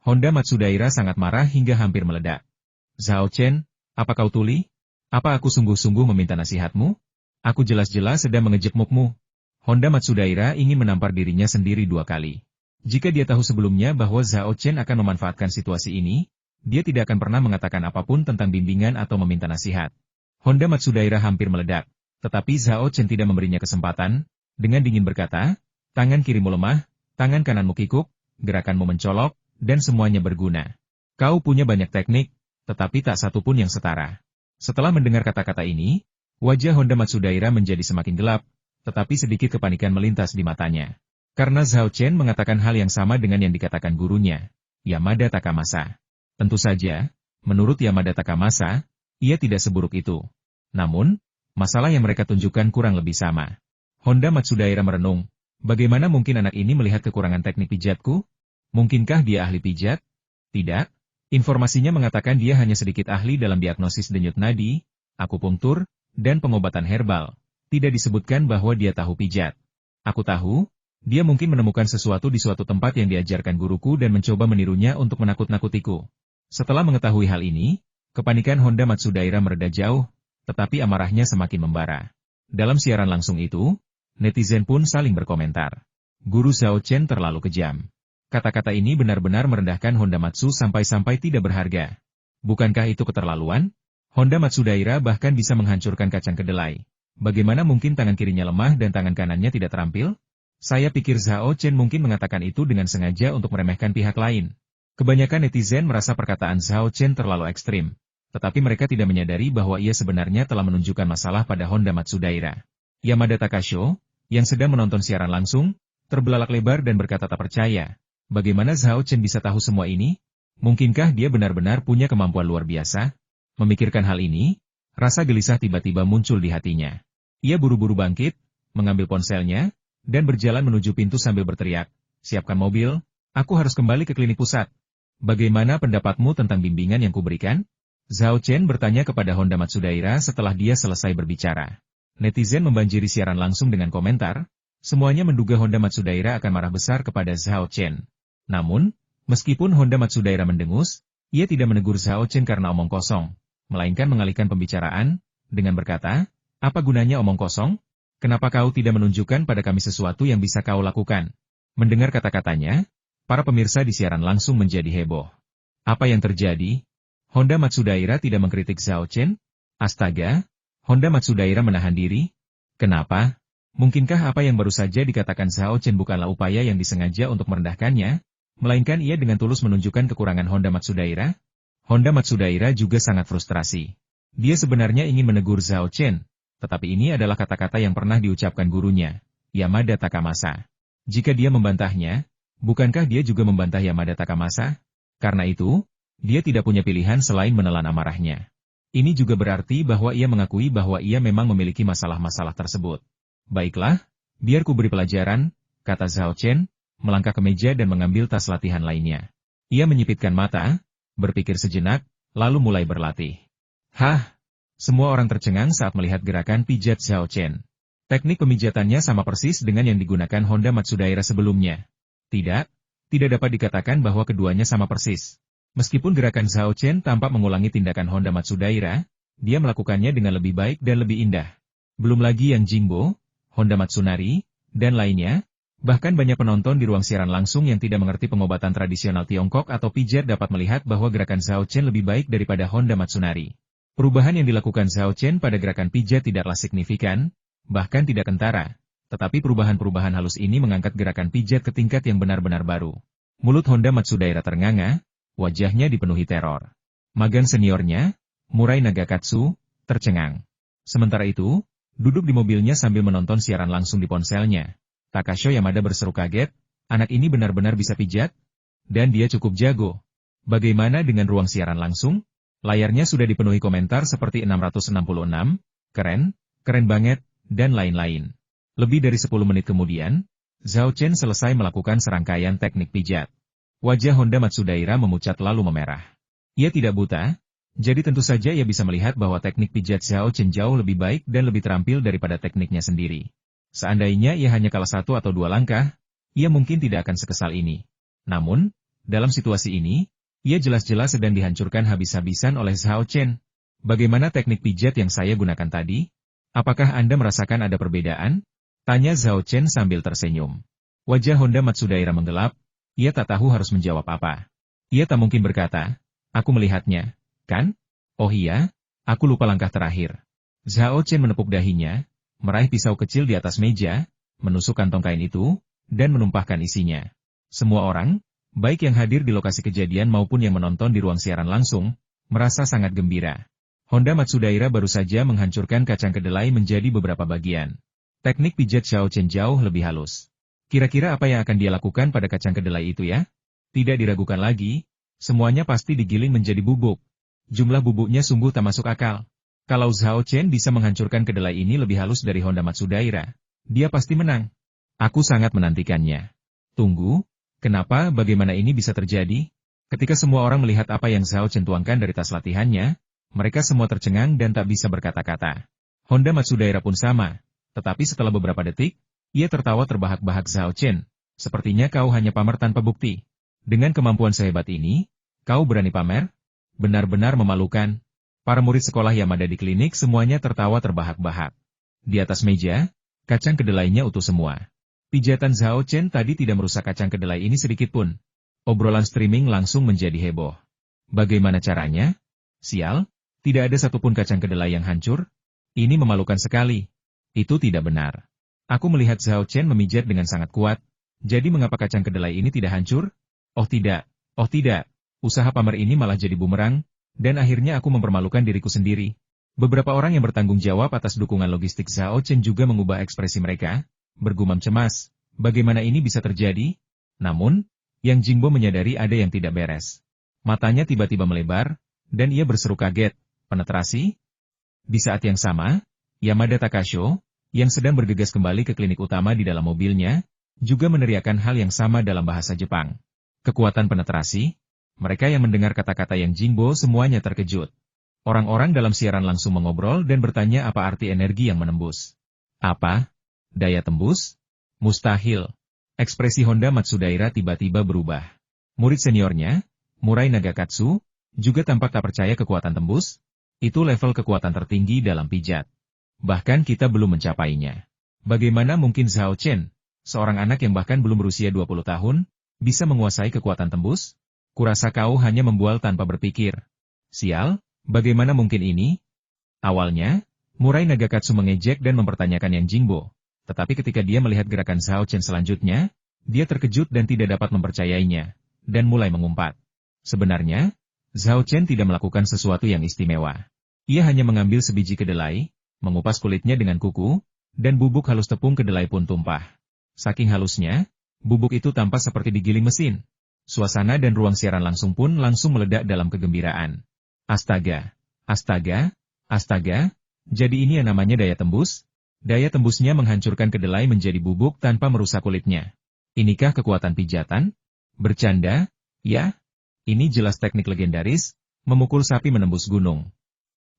Honda Matsudaira sangat marah hingga hampir meledak. Zhao Chen, apa kau tuli? Apa aku sungguh-sungguh meminta nasihatmu? Aku jelas-jelas sedang mengejekmukmu. Honda Matsudaira ingin menampar dirinya sendiri 2 kali. Jika dia tahu sebelumnya bahwa Zhao Chen akan memanfaatkan situasi ini, dia tidak akan pernah mengatakan apapun tentang bimbingan atau meminta nasihat. Honda Matsudaira hampir meledak, tetapi Zhao Chen tidak memberinya kesempatan, dengan dingin berkata, tangan kirimu lemah, tangan kananmu kikuk, gerakanmu mencolok, dan semuanya berguna. Kau punya banyak teknik, tetapi tak satu pun yang setara. Setelah mendengar kata-kata ini, wajah Honda Matsudaira menjadi semakin gelap, tetapi sedikit kepanikan melintas di matanya. Karena Zhao Chen mengatakan hal yang sama dengan yang dikatakan gurunya, Yamada Takamasa. Tentu saja, menurut Yamada Takamasa, ia tidak seburuk itu. Namun, masalah yang mereka tunjukkan kurang lebih sama. Honda Matsudaira merenung. Bagaimana mungkin anak ini melihat kekurangan teknik pijatku? Mungkinkah dia ahli pijat? Tidak. Informasinya mengatakan dia hanya sedikit ahli dalam diagnosis denyut nadi, akupunktur, dan pengobatan herbal. Tidak disebutkan bahwa dia tahu pijat. Aku tahu, dia mungkin menemukan sesuatu di suatu tempat yang diajarkan guruku dan mencoba menirunya untuk menakut-nakutiku. Setelah mengetahui hal ini, kepanikan Honda Matsudaira mereda jauh, tetapi amarahnya semakin membara. Dalam siaran langsung itu, netizen pun saling berkomentar. Guru Zhao Chen terlalu kejam. Kata-kata ini benar-benar merendahkan Honda Matsu sampai-sampai tidak berharga. Bukankah itu keterlaluan? Honda Matsudaira bahkan bisa menghancurkan kacang kedelai. Bagaimana mungkin tangan kirinya lemah dan tangan kanannya tidak terampil? Saya pikir Zhao Chen mungkin mengatakan itu dengan sengaja untuk meremehkan pihak lain. Kebanyakan netizen merasa perkataan Zhao Chen terlalu ekstrim. Tetapi mereka tidak menyadari bahwa ia sebenarnya telah menunjukkan masalah pada Honda Matsudaira. Yamada Takasho, yang sedang menonton siaran langsung, terbelalak lebar dan berkata tak percaya. Bagaimana Zhao Chen bisa tahu semua ini? Mungkinkah dia benar-benar punya kemampuan luar biasa? Memikirkan hal ini, rasa gelisah tiba-tiba muncul di hatinya. Ia buru-buru bangkit, mengambil ponselnya, dan berjalan menuju pintu sambil berteriak, "Siapkan mobil, aku harus kembali ke klinik pusat." Bagaimana pendapatmu tentang bimbingan yang kuberikan? Zhao Chen bertanya kepada Honda Matsudaira setelah dia selesai berbicara. Netizen membanjiri siaran langsung dengan komentar, semuanya menduga Honda Matsudaira akan marah besar kepada Zhao Chen. Namun, meskipun Honda Matsudaira mendengus, ia tidak menegur Zhao Chen karena omong kosong, melainkan mengalihkan pembicaraan, dengan berkata, "Apa gunanya omong kosong? Kenapa kau tidak menunjukkan pada kami sesuatu yang bisa kau lakukan?" Mendengar kata-katanya, para pemirsa di siaran langsung menjadi heboh. Apa yang terjadi? Honda Matsudaira tidak mengkritik Zhao Chen? Astaga, Honda Matsudaira menahan diri? Kenapa? Mungkinkah apa yang baru saja dikatakan Zhao Chen bukanlah upaya yang disengaja untuk merendahkannya, melainkan ia dengan tulus menunjukkan kekurangan Honda Matsudaira? Honda Matsudaira juga sangat frustrasi. Dia sebenarnya ingin menegur Zhao Chen, tetapi ini adalah kata-kata yang pernah diucapkan gurunya, Yamada Takamasa. Jika dia membantahnya, bukankah dia juga membantah Yamada Takamasa? Karena itu, dia tidak punya pilihan selain menelan amarahnya. Ini juga berarti bahwa ia mengakui bahwa ia memang memiliki masalah-masalah tersebut. Baiklah, biar ku beri pelajaran, kata Zhao Chen, melangkah ke meja dan mengambil tas latihan lainnya. Ia menyipitkan mata, berpikir sejenak, lalu mulai berlatih. Hah! Semua orang tercengang saat melihat gerakan pijat Zhao Chen. Teknik pemijatannya sama persis dengan yang digunakan Honda Matsudaira sebelumnya. Tidak dapat dikatakan bahwa keduanya sama persis. Meskipun gerakan Zhao Chen tampak mengulangi tindakan Honda Matsudaira, dia melakukannya dengan lebih baik dan lebih indah. Belum lagi yang Jingbo, Honda Matsunari, dan lainnya, bahkan banyak penonton di ruang siaran langsung yang tidak mengerti pengobatan tradisional Tiongkok atau pijat dapat melihat bahwa gerakan Zhao Chen lebih baik daripada Honda Matsunari. Perubahan yang dilakukan Zhao Chen pada gerakan pijat tidaklah signifikan, bahkan tidak kentara, tetapi perubahan-perubahan halus ini mengangkat gerakan pijat ke tingkat yang benar-benar baru. Mulut Honda Matsudaira ternganga, wajahnya dipenuhi teror. Magan seniornya, Murai Nagakatsu, tercengang. Sementara itu, duduk di mobilnya sambil menonton siaran langsung di ponselnya, Takasho Yamada berseru kaget, anak ini benar-benar bisa pijat? Dan dia cukup jago. Bagaimana dengan ruang siaran langsung? Layarnya sudah dipenuhi komentar seperti 666, keren, keren banget, dan lain-lain. Lebih dari 10 menit kemudian, Zhao Chen selesai melakukan serangkaian teknik pijat. Wajah Honda Matsudaira memucat lalu memerah. Ia tidak buta, jadi tentu saja ia bisa melihat bahwa teknik pijat Zhao Chen jauh lebih baik dan lebih terampil daripada tekniknya sendiri. Seandainya ia hanya kalah 1 atau 2 langkah, ia mungkin tidak akan sekesal ini. Namun, dalam situasi ini, ia jelas-jelas sedang dihancurkan habis-habisan oleh Zhao Chen. Bagaimana teknik pijat yang saya gunakan tadi? Apakah Anda merasakan ada perbedaan? Tanya Zhao Chen sambil tersenyum. Wajah Honda Matsudaira menggelap. Ia tak tahu harus menjawab apa. Ia tak mungkin berkata, aku melihatnya, kan? Oh iya, aku lupa langkah terakhir. Zhao Chen menepuk dahinya, meraih pisau kecil di atas meja, menusuk kantong kain itu, dan menumpahkan isinya. Semua orang, baik yang hadir di lokasi kejadian maupun yang menonton di ruang siaran langsung, merasa sangat gembira. Honda Matsudaira baru saja menghancurkan kacang kedelai menjadi beberapa bagian. Teknik pijat Zhao Chen jauh lebih halus. Kira-kira apa yang akan dia lakukan pada kacang kedelai itu ya? Tidak diragukan lagi, semuanya pasti digiling menjadi bubuk. Jumlah bubuknya sungguh tak masuk akal. Kalau Zhao Chen bisa menghancurkan kedelai ini lebih halus dari Honda Matsudaira, Dia pasti menang. Aku sangat menantikannya. Tunggu, kenapa bagaimana ini bisa terjadi? Ketika semua orang melihat apa yang Zhao Chen tuangkan dari tas latihannya, mereka semua tercengang dan tak bisa berkata-kata. Honda Matsudaira pun sama. Tetapi setelah beberapa detik, ia tertawa terbahak-bahak. Zhao Chen, sepertinya kau hanya pamer tanpa bukti. Dengan kemampuan sehebat ini, kau berani pamer? Benar-benar memalukan. Para murid sekolah Yamada di klinik semuanya tertawa terbahak-bahak. Di atas meja, kacang kedelainya utuh semua. Pijatan Zhao Chen tadi tidak merusak kacang kedelai ini sedikit pun. Obrolan streaming langsung menjadi heboh. Bagaimana caranya? Sial, tidak ada satupun kacang kedelai yang hancur. Ini memalukan sekali. Itu tidak benar. Aku melihat Zhao Chen memijat dengan sangat kuat. Jadi mengapa kacang kedelai ini tidak hancur? Oh tidak. Usaha pamer ini malah jadi bumerang, dan akhirnya aku mempermalukan diriku sendiri. Beberapa orang yang bertanggung jawab atas dukungan logistik Zhao Chen juga mengubah ekspresi mereka, bergumam cemas. Bagaimana ini bisa terjadi? Namun, Yang Jingbo menyadari ada yang tidak beres. Matanya tiba-tiba melebar, dan ia berseru kaget, penetrasi? Di saat yang sama, Yamada Takasho, yang sedang bergegas kembali ke klinik utama di dalam mobilnya, juga meneriakkan hal yang sama dalam bahasa Jepang. Kekuatan penetrasi? Mereka yang mendengar kata-kata Yang Jingbo semuanya terkejut. Orang-orang dalam siaran langsung mengobrol dan bertanya apa arti energi yang menembus. Apa? Daya tembus? Mustahil. Ekspresi Honda Matsudaira tiba-tiba berubah. Murid seniornya, Murai Nagakatsu, juga tampak tak percaya kekuatan tembus. Itu level kekuatan tertinggi dalam pijat. Bahkan kita belum mencapainya. Bagaimana mungkin Zhao Chen, seorang anak yang bahkan belum berusia 20 tahun, bisa menguasai kekuatan tembus? Kurasa kau hanya membual tanpa berpikir. Sial, bagaimana mungkin ini? Awalnya, Murai Nagakatsu mengejek dan mempertanyakan Yang Jingbo. Tetapi ketika dia melihat gerakan Zhao Chen selanjutnya, dia terkejut dan tidak dapat mempercayainya, dan mulai mengumpat. Sebenarnya, Zhao Chen tidak melakukan sesuatu yang istimewa. Ia hanya mengambil sebiji kedelai, mengupas kulitnya dengan kuku, dan bubuk halus tepung kedelai pun tumpah. Saking halusnya, bubuk itu tampak seperti digiling mesin. Suasana dan ruang siaran langsung pun langsung meledak dalam kegembiraan. Astaga, jadi ini yang namanya daya tembus? Daya tembusnya menghancurkan kedelai menjadi bubuk tanpa merusak kulitnya. Inikah kekuatan pijatan? Bercanda? Ya? Ini jelas teknik legendaris, memukul sapi menembus gunung.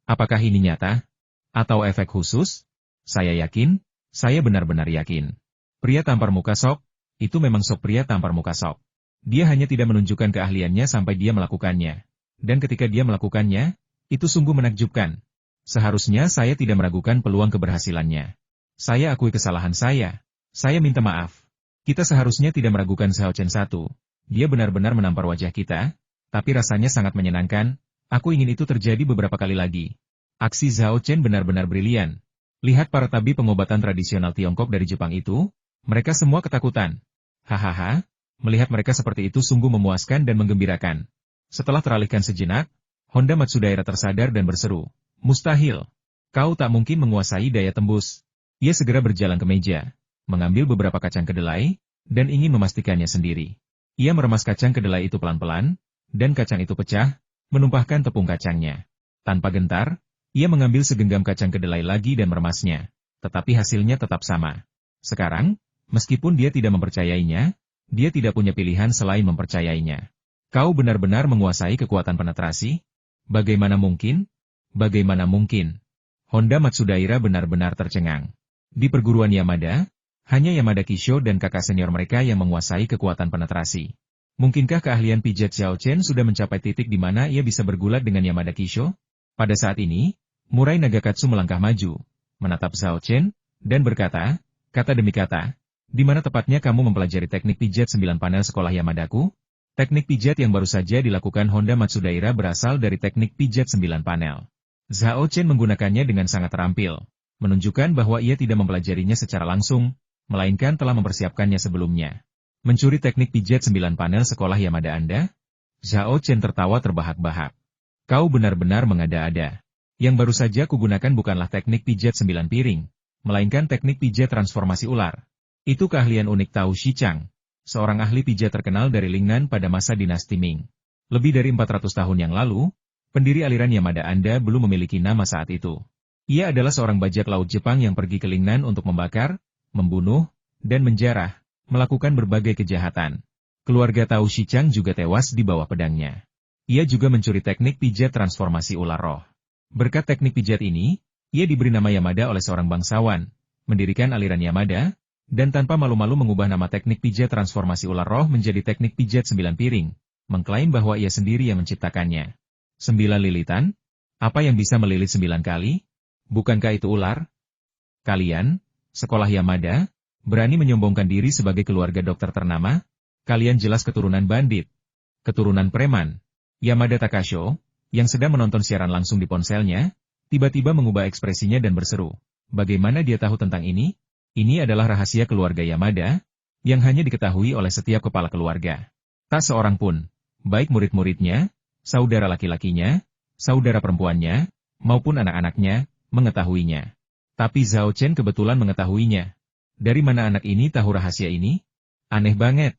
Apakah ini nyata? Atau efek khusus? Saya benar-benar yakin. Pria tampar muka sok, itu memang sok pria tampar muka sok. Dia hanya tidak menunjukkan keahliannya sampai dia melakukannya. Dan ketika dia melakukannya, itu sungguh menakjubkan. Seharusnya saya tidak meragukan peluang keberhasilannya. Saya akui kesalahan saya. Saya minta maaf. Kita seharusnya tidak meragukan Zhao Chen 1. Dia benar-benar menampar wajah kita, tapi rasanya sangat menyenangkan. Aku ingin itu terjadi beberapa kali lagi. Aksi Zhao Chen benar-benar brilian. Lihat para tabib pengobatan tradisional Tiongkok dari Jepang itu, mereka semua ketakutan. Hahaha. Melihat mereka seperti itu sungguh memuaskan dan menggembirakan. Setelah teralihkan sejenak, Honda Matsudaira tersadar dan berseru, "Mustahil. Kau tak mungkin menguasai daya tembus." Ia segera berjalan ke meja, mengambil beberapa kacang kedelai, dan ingin memastikannya sendiri. Ia meremas kacang kedelai itu pelan-pelan, dan kacang itu pecah, menumpahkan tepung kacangnya. Tanpa gentar, ia mengambil segenggam kacang kedelai lagi dan meremasnya, tetapi hasilnya tetap sama. Sekarang, meskipun dia tidak mempercayainya, dia tidak punya pilihan selain mempercayainya. Kau benar-benar menguasai kekuatan penetrasi? Bagaimana mungkin? Honda Matsudaira benar-benar tercengang. Di perguruan Yamada, hanya Yamada Kisho dan kakak senior mereka yang menguasai kekuatan penetrasi. Mungkinkah keahlian pijat Zhao Chen sudah mencapai titik di mana ia bisa bergulat dengan Yamada Kisho? Pada saat ini, Murai Nagakatsu melangkah maju, menatap Zhao Chen, dan berkata, kata demi kata, di mana tepatnya kamu mempelajari teknik pijat 9 panel sekolah Yamadaku? Teknik pijat yang baru saja dilakukan Honda Matsudaira berasal dari teknik pijat 9 panel. Zhao Chen menggunakannya dengan sangat terampil, menunjukkan bahwa ia tidak mempelajarinya secara langsung, melainkan telah mempersiapkannya sebelumnya. Mencuri teknik pijat 9 panel sekolah Yamada Anda? Zhao Chen tertawa terbahak-bahak. Kau benar-benar mengada-ada. Yang baru saja kugunakan bukanlah teknik pijat 9 piring, melainkan teknik pijat transformasi ular. Itu keahlian unik Tao Shichang, seorang ahli pijat terkenal dari Lingnan pada masa dinasti Ming. Lebih dari 400 tahun yang lalu, pendiri aliran Yamada Anda belum memiliki nama saat itu. Ia adalah seorang bajak laut Jepang yang pergi ke Lingnan untuk membakar, membunuh, dan menjarah, melakukan berbagai kejahatan. Keluarga Tao Shichang juga tewas di bawah pedangnya. Ia juga mencuri teknik pijat transformasi ular roh. Berkat teknik pijat ini, ia diberi nama Yamada oleh seorang bangsawan, mendirikan aliran Yamada, dan tanpa malu-malu mengubah nama teknik pijat transformasi ular roh menjadi teknik pijat 9 piring, mengklaim bahwa ia sendiri yang menciptakannya. 9 lilitan? Apa yang bisa melilit 9 kali? Bukankah itu ular? Kalian, sekolah Yamada, berani menyombongkan diri sebagai keluarga dokter ternama? Kalian jelas keturunan bandit, keturunan preman. Yamada Takasho, yang sedang menonton siaran langsung di ponselnya, tiba-tiba mengubah ekspresinya dan berseru. Bagaimana dia tahu tentang ini? Ini adalah rahasia keluarga Yamada, yang hanya diketahui oleh setiap kepala keluarga. Tak seorang pun, baik murid-muridnya, saudara laki-lakinya, saudara perempuannya, maupun anak-anaknya, mengetahuinya. Tapi Zhao Chen kebetulan mengetahuinya. Dari mana anak ini tahu rahasia ini? Aneh banget.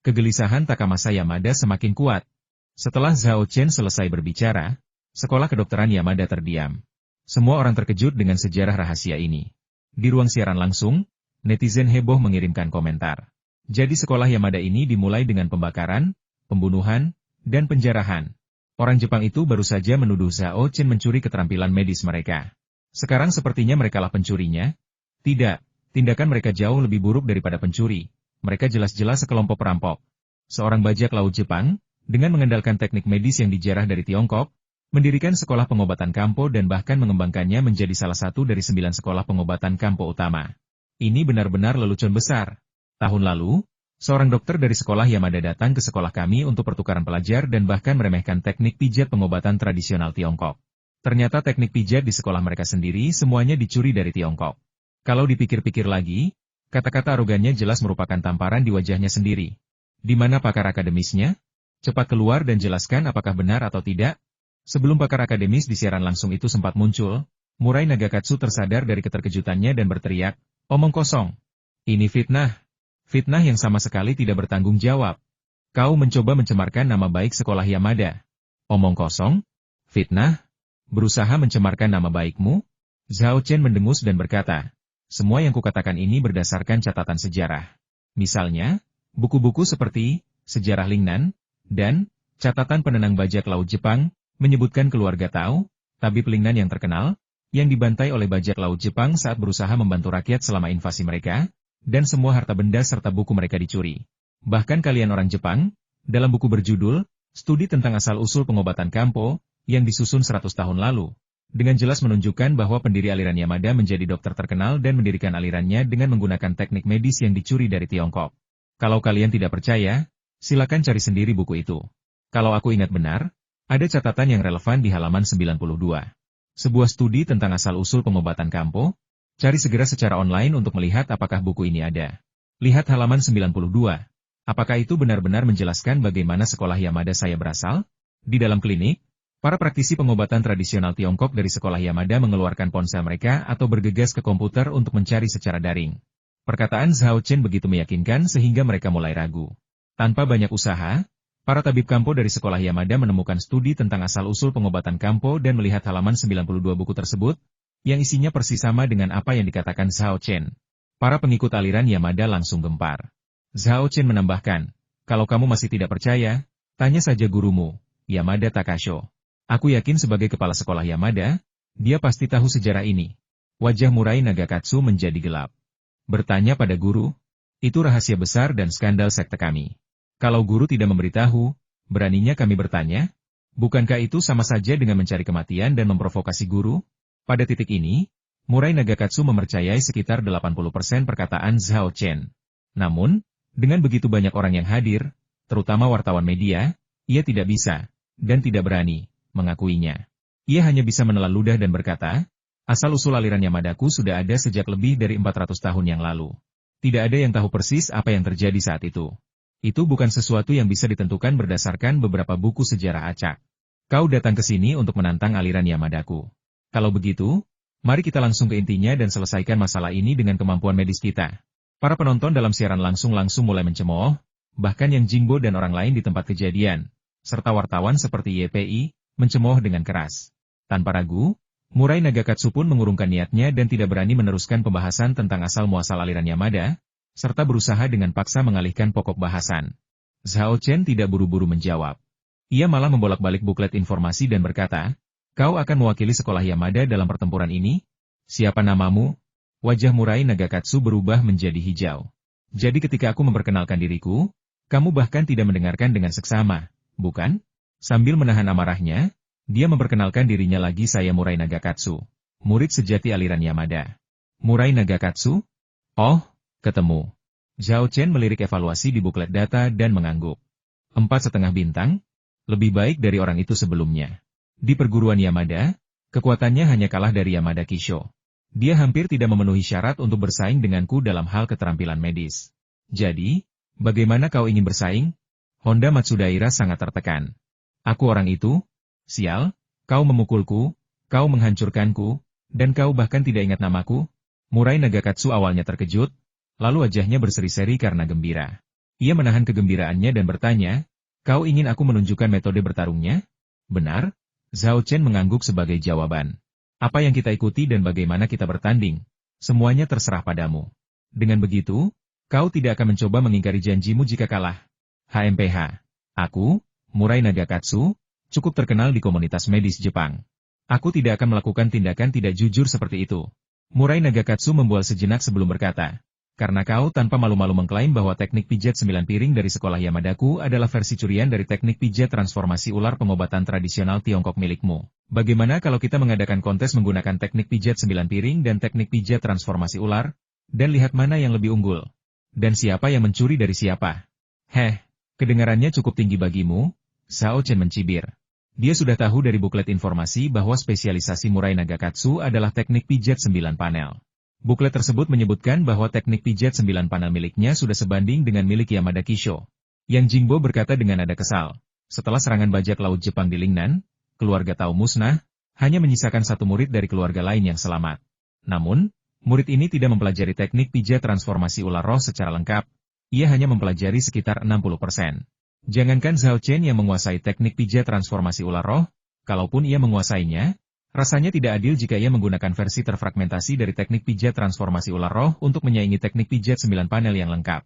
Kegelisahan Takamasa Yamada semakin kuat. Setelah Zhao Chen selesai berbicara, sekolah kedokteran Yamada terdiam. Semua orang terkejut dengan sejarah rahasia ini. Di ruang siaran langsung, netizen heboh mengirimkan komentar. Jadi sekolah Yamada ini dimulai dengan pembakaran, pembunuhan, dan penjarahan. Orang Jepang itu baru saja menuduh Zhao Chen mencuri keterampilan medis mereka. Sekarang sepertinya merekalah pencurinya? Tidak, tindakan mereka jauh lebih buruk daripada pencuri. Mereka jelas-jelas sekelompok perampok. Seorang bajak laut Jepang, dengan mengandalkan teknik medis yang dijarah dari Tiongkok, mendirikan sekolah pengobatan Kampo dan bahkan mengembangkannya menjadi salah satu dari 9 sekolah pengobatan Kampo utama. Ini benar-benar lelucon besar. Tahun lalu, seorang dokter dari sekolah Yamada datang ke sekolah kami untuk pertukaran pelajar dan bahkan meremehkan teknik pijat pengobatan tradisional Tiongkok. Ternyata teknik pijat di sekolah mereka sendiri semuanya dicuri dari Tiongkok. Kalau dipikir-pikir lagi, kata-kata arogannya jelas merupakan tamparan di wajahnya sendiri. Di mana pakar akademisnya? Cepat keluar dan jelaskan apakah benar atau tidak. Sebelum pakar akademis di siaran langsung itu sempat muncul, Murai Nagakatsu tersadar dari keterkejutannya dan berteriak, "Omong kosong. Ini fitnah. Fitnah yang sama sekali tidak bertanggung jawab. Kau mencoba mencemarkan nama baik sekolah Yamada. Omong kosong? Fitnah? Berusaha mencemarkan nama baikmu?" Zhao Chen mendengus dan berkata, "Semua yang kukatakan ini berdasarkan catatan sejarah. Misalnya, buku-buku seperti Sejarah Lingnan, dan Catatan Penenang Bajak Laut Jepang, menyebutkan keluarga Tao, tabib Lingnan yang terkenal, yang dibantai oleh bajak laut Jepang saat berusaha membantu rakyat selama invasi mereka, dan semua harta benda serta buku mereka dicuri. Bahkan kalian orang Jepang, dalam buku berjudul, Studi tentang Asal-Usul Pengobatan Kampo, yang disusun 100 tahun lalu, dengan jelas menunjukkan bahwa pendiri aliran Yamada menjadi dokter terkenal dan mendirikan alirannya dengan menggunakan teknik medis yang dicuri dari Tiongkok. Kalau kalian tidak percaya, silakan cari sendiri buku itu. Kalau aku ingat benar, ada catatan yang relevan di halaman 92. Sebuah studi tentang asal-usul pengobatan Kampo. Cari segera secara online untuk melihat apakah buku ini ada. Lihat halaman 92. Apakah itu benar-benar menjelaskan bagaimana sekolah Yamada saya berasal? Di dalam klinik, para praktisi pengobatan tradisional Tiongkok dari sekolah Yamada mengeluarkan ponsel mereka atau bergegas ke komputer untuk mencari secara daring. Perkataan Zhao Chen begitu meyakinkan sehingga mereka mulai ragu. Tanpa banyak usaha, para tabib Kampo dari sekolah Yamada menemukan studi tentang asal-usul pengobatan Kampo dan melihat halaman 92 buku tersebut, yang isinya persis sama dengan apa yang dikatakan Zhao Chen. Para pengikut aliran Yamada langsung gempar. Zhao Chen menambahkan, "Kalau kamu masih tidak percaya, tanya saja gurumu, Yamada Takasho. Aku yakin sebagai kepala sekolah Yamada, dia pasti tahu sejarah ini." Wajah Murai Nagakatsu menjadi gelap. Bertanya pada guru, itu rahasia besar dan skandal sekte kami. Kalau guru tidak memberitahu, beraninya kami bertanya? Bukankah itu sama saja dengan mencari kematian dan memprovokasi guru? Pada titik ini, Murai Nagakatsu mempercayai sekitar 80% perkataan Zhao Chen. Namun, dengan begitu banyak orang yang hadir, terutama wartawan media, ia tidak bisa, dan tidak berani, mengakuinya. Ia hanya bisa menelan ludah dan berkata, asal-usul aliran Yamadaku sudah ada sejak lebih dari 400 tahun yang lalu. Tidak ada yang tahu persis apa yang terjadi saat itu. Itu bukan sesuatu yang bisa ditentukan berdasarkan beberapa buku sejarah acak. Kau datang ke sini untuk menantang aliran Yamadaku. Kalau begitu, mari kita langsung ke intinya dan selesaikan masalah ini dengan kemampuan medis kita. Para penonton dalam siaran langsung mulai mencemooh, bahkan yang Jingbo dan orang lain di tempat kejadian, serta wartawan seperti YPI, mencemooh dengan keras. Tanpa ragu, Murai Nagakatsu pun mengurungkan niatnya dan tidak berani meneruskan pembahasan tentang asal-muasal aliran Yamada, serta berusaha dengan paksa mengalihkan pokok bahasan. Zhao Chen tidak buru-buru menjawab. Ia malah membolak-balik buklet informasi dan berkata, "Kau akan mewakili sekolah Yamada dalam pertempuran ini? Siapa namamu?" Wajah Murai Nagakatsu berubah menjadi hijau. "Jadi ketika aku memperkenalkan diriku, kamu bahkan tidak mendengarkan dengan seksama, bukan?" Sambil menahan amarahnya, dia memperkenalkan dirinya lagi, "Saya Murai Nagakatsu, murid sejati aliran Yamada." Murai Nagakatsu? Oh, ketemu. Zhao Chen melirik evaluasi di buklet data dan mengangguk. 4,5 bintang? Lebih baik dari orang itu sebelumnya. Di perguruan Yamada, kekuatannya hanya kalah dari Yamada Kisho. Dia hampir tidak memenuhi syarat untuk bersaing denganku dalam hal keterampilan medis. Jadi, bagaimana kau ingin bersaing? Honda Matsudaira sangat tertekan. Aku orang itu? Sial, kau memukulku, kau menghancurkanku, dan kau bahkan tidak ingat namaku? Murai Nagakatsu awalnya terkejut, lalu wajahnya berseri-seri karena gembira. Ia menahan kegembiraannya dan bertanya, "Kau ingin aku menunjukkan metode bertarungnya?" "Benar?" Zhao Chen mengangguk sebagai jawaban. "Apa yang kita ikuti dan bagaimana kita bertanding, semuanya terserah padamu. Dengan begitu, kau tidak akan mencoba mengingkari janjimu jika kalah." HMPH. Aku, Murai Nagakatsu, cukup terkenal di komunitas medis Jepang. Aku tidak akan melakukan tindakan tidak jujur seperti itu. Murai Nagakatsu membual sejenak sebelum berkata, "Karena kau tanpa malu-malu mengklaim bahwa teknik pijat 9 piring dari sekolah Yamadaku adalah versi curian dari teknik pijat transformasi ular pengobatan tradisional Tiongkok milikmu. Bagaimana kalau kita mengadakan kontes menggunakan teknik pijat 9 piring dan teknik pijat transformasi ular, dan lihat mana yang lebih unggul? Dan siapa yang mencuri dari siapa?" "Heh, kedengarannya cukup tinggi bagimu?" Zhao Chen mencibir. Dia sudah tahu dari buklet informasi bahwa spesialisasi Murai Nagakatsu adalah teknik pijat 9 panel. Buklet tersebut menyebutkan bahwa teknik pijat 9 panel miliknya sudah sebanding dengan milik Yamada Kisho. Yang Jingbo berkata dengan nada kesal. Setelah serangan bajak laut Jepang di Lingnan, keluarga Tao musnah, hanya menyisakan satu murid dari keluarga lain yang selamat. Namun, murid ini tidak mempelajari teknik pijat transformasi ular roh secara lengkap. Ia hanya mempelajari sekitar 60%. Jangankan Zhao Chen yang menguasai teknik pijat transformasi ular roh, kalaupun ia menguasainya, rasanya tidak adil jika ia menggunakan versi terfragmentasi dari teknik pijat transformasi ular roh untuk menyaingi teknik pijat 9 panel yang lengkap.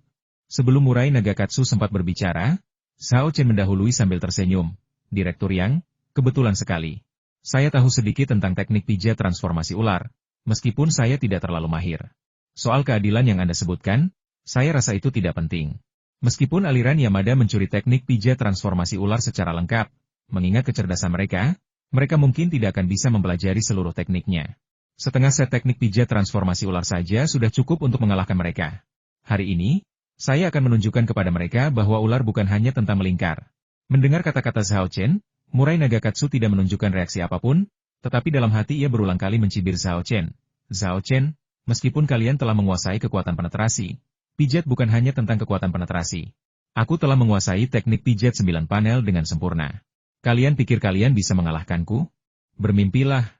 Sebelum Murai Nagakatsu sempat berbicara, Zhao Chen mendahului sambil tersenyum. "Direktur Yang, kebetulan sekali. Saya tahu sedikit tentang teknik pijat transformasi ular, meskipun saya tidak terlalu mahir. Soal keadilan yang Anda sebutkan, saya rasa itu tidak penting. Meskipun aliran Yamada mencuri teknik pijat transformasi ular secara lengkap, mengingat kecerdasan mereka mungkin tidak akan bisa mempelajari seluruh tekniknya. Setengah set teknik pijat transformasi ular saja sudah cukup untuk mengalahkan mereka. Hari ini, saya akan menunjukkan kepada mereka bahwa ular bukan hanya tentang melingkar." Mendengar kata-kata Zhao Chen, Murai Nagakatsu tidak menunjukkan reaksi apapun, tetapi dalam hati ia berulang kali mencibir Zhao Chen. "Zhao Chen, meskipun kalian telah menguasai kekuatan penetrasi, pijat bukan hanya tentang kekuatan penetrasi. Aku telah menguasai teknik pijat 9 panel dengan sempurna. Kalian pikir kalian bisa mengalahkanku? Bermimpilah.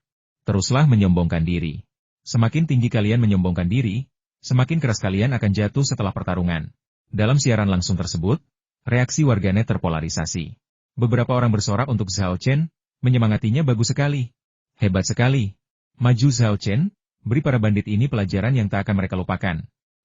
Teruslah menyombongkan diri. Semakin tinggi kalian menyombongkan diri, semakin keras kalian akan jatuh setelah pertarungan." Dalam siaran langsung tersebut, reaksi warganet terpolarisasi. Beberapa orang bersorak untuk Zhao Chen, menyemangatinya. "Bagus sekali. Hebat sekali. Maju Zhao Chen, beri para bandit ini pelajaran yang tak akan mereka lupakan."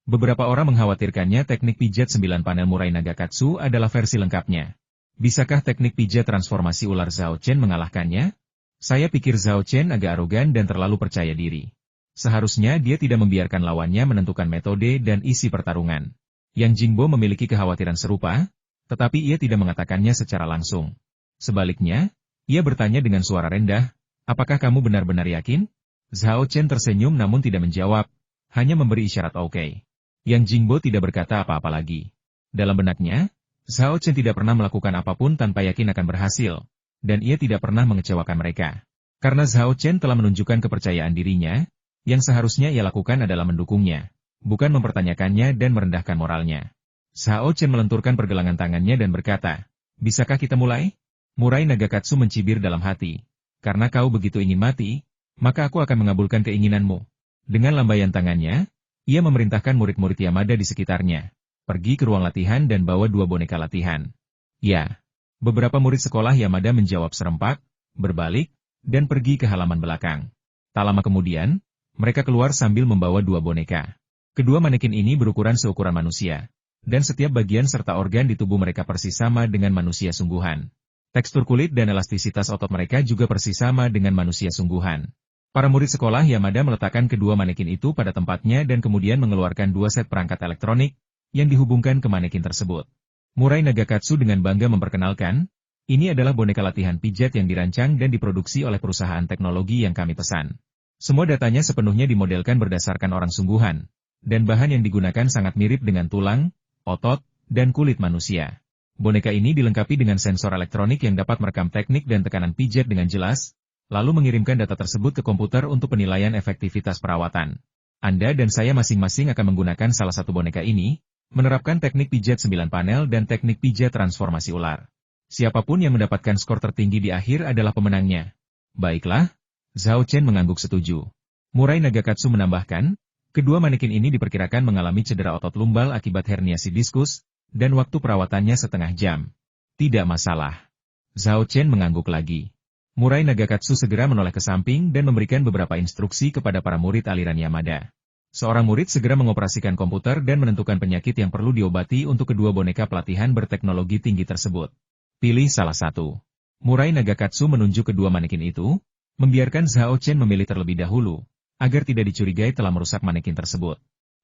Beberapa orang mengkhawatirkannya teknik pijat 9 panel Murai Nagakatsu adalah versi lengkapnya. Bisakah teknik pijat transformasi ular Zhao Chen mengalahkannya? Saya pikir Zhao Chen agak arogan dan terlalu percaya diri. Seharusnya dia tidak membiarkan lawannya menentukan metode dan isi pertarungan. Yang Jingbo memiliki kekhawatiran serupa, tetapi ia tidak mengatakannya secara langsung. Sebaliknya, ia bertanya dengan suara rendah, "Apakah kamu benar-benar yakin?" Zhao Chen tersenyum namun tidak menjawab, hanya memberi isyarat oke. Yang Jingbo tidak berkata apa-apa lagi. Dalam benaknya, Zhao Chen tidak pernah melakukan apapun tanpa yakin akan berhasil, dan ia tidak pernah mengecewakan mereka. Karena Zhao Chen telah menunjukkan kepercayaan dirinya, yang seharusnya ia lakukan adalah mendukungnya, bukan mempertanyakannya dan merendahkan moralnya. Zhao Chen melenturkan pergelangan tangannya dan berkata, "Bisakah kita mulai?" Murai Nagakatsu mencibir dalam hati. "Karena kau begitu ingin mati, maka aku akan mengabulkan keinginanmu." Dengan lambaian tangannya, ia memerintahkan murid-murid Yamada di sekitarnya, "Pergi ke ruang latihan dan bawa 2 boneka latihan." "Ya." Beberapa murid sekolah Yamada menjawab serempak, berbalik, dan pergi ke halaman belakang. Tak lama kemudian, mereka keluar sambil membawa dua boneka. Kedua manekin ini berukuran seukuran manusia, dan setiap bagian serta organ di tubuh mereka persis sama dengan manusia sungguhan. Tekstur kulit dan elastisitas otot mereka juga persis sama dengan manusia sungguhan. Para murid sekolah Yamada meletakkan kedua manekin itu pada tempatnya dan kemudian mengeluarkan dua set perangkat elektronik yang dihubungkan ke manekin tersebut. Murai Nagakatsu dengan bangga memperkenalkan, ini adalah boneka latihan pijat yang dirancang dan diproduksi oleh perusahaan teknologi yang kami pesan. Semua datanya sepenuhnya dimodelkan berdasarkan orang sungguhan, dan bahan yang digunakan sangat mirip dengan tulang, otot, dan kulit manusia. Boneka ini dilengkapi dengan sensor elektronik yang dapat merekam teknik dan tekanan pijat dengan jelas, lalu mengirimkan data tersebut ke komputer untuk penilaian efektivitas perawatan. Anda dan saya masing-masing akan menggunakan salah satu boneka ini, menerapkan teknik pijat 9 panel dan teknik pijat transformasi ular. Siapapun yang mendapatkan skor tertinggi di akhir adalah pemenangnya. Baiklah, Zhao Chen mengangguk setuju. Murai Nagakatsu menambahkan, kedua manekin ini diperkirakan mengalami cedera otot lumbal akibat herniasi diskus, dan waktu perawatannya setengah jam. Tidak masalah. Zhao Chen mengangguk lagi. Murai Nagakatsu segera menoleh ke samping dan memberikan beberapa instruksi kepada para murid aliran Yamada. Seorang murid segera mengoperasikan komputer dan menentukan penyakit yang perlu diobati untuk kedua boneka pelatihan berteknologi tinggi tersebut. Pilih salah satu. Murai Nagakatsu menunjuk kedua manekin itu, membiarkan Zhao Chen memilih terlebih dahulu, agar tidak dicurigai telah merusak manekin tersebut.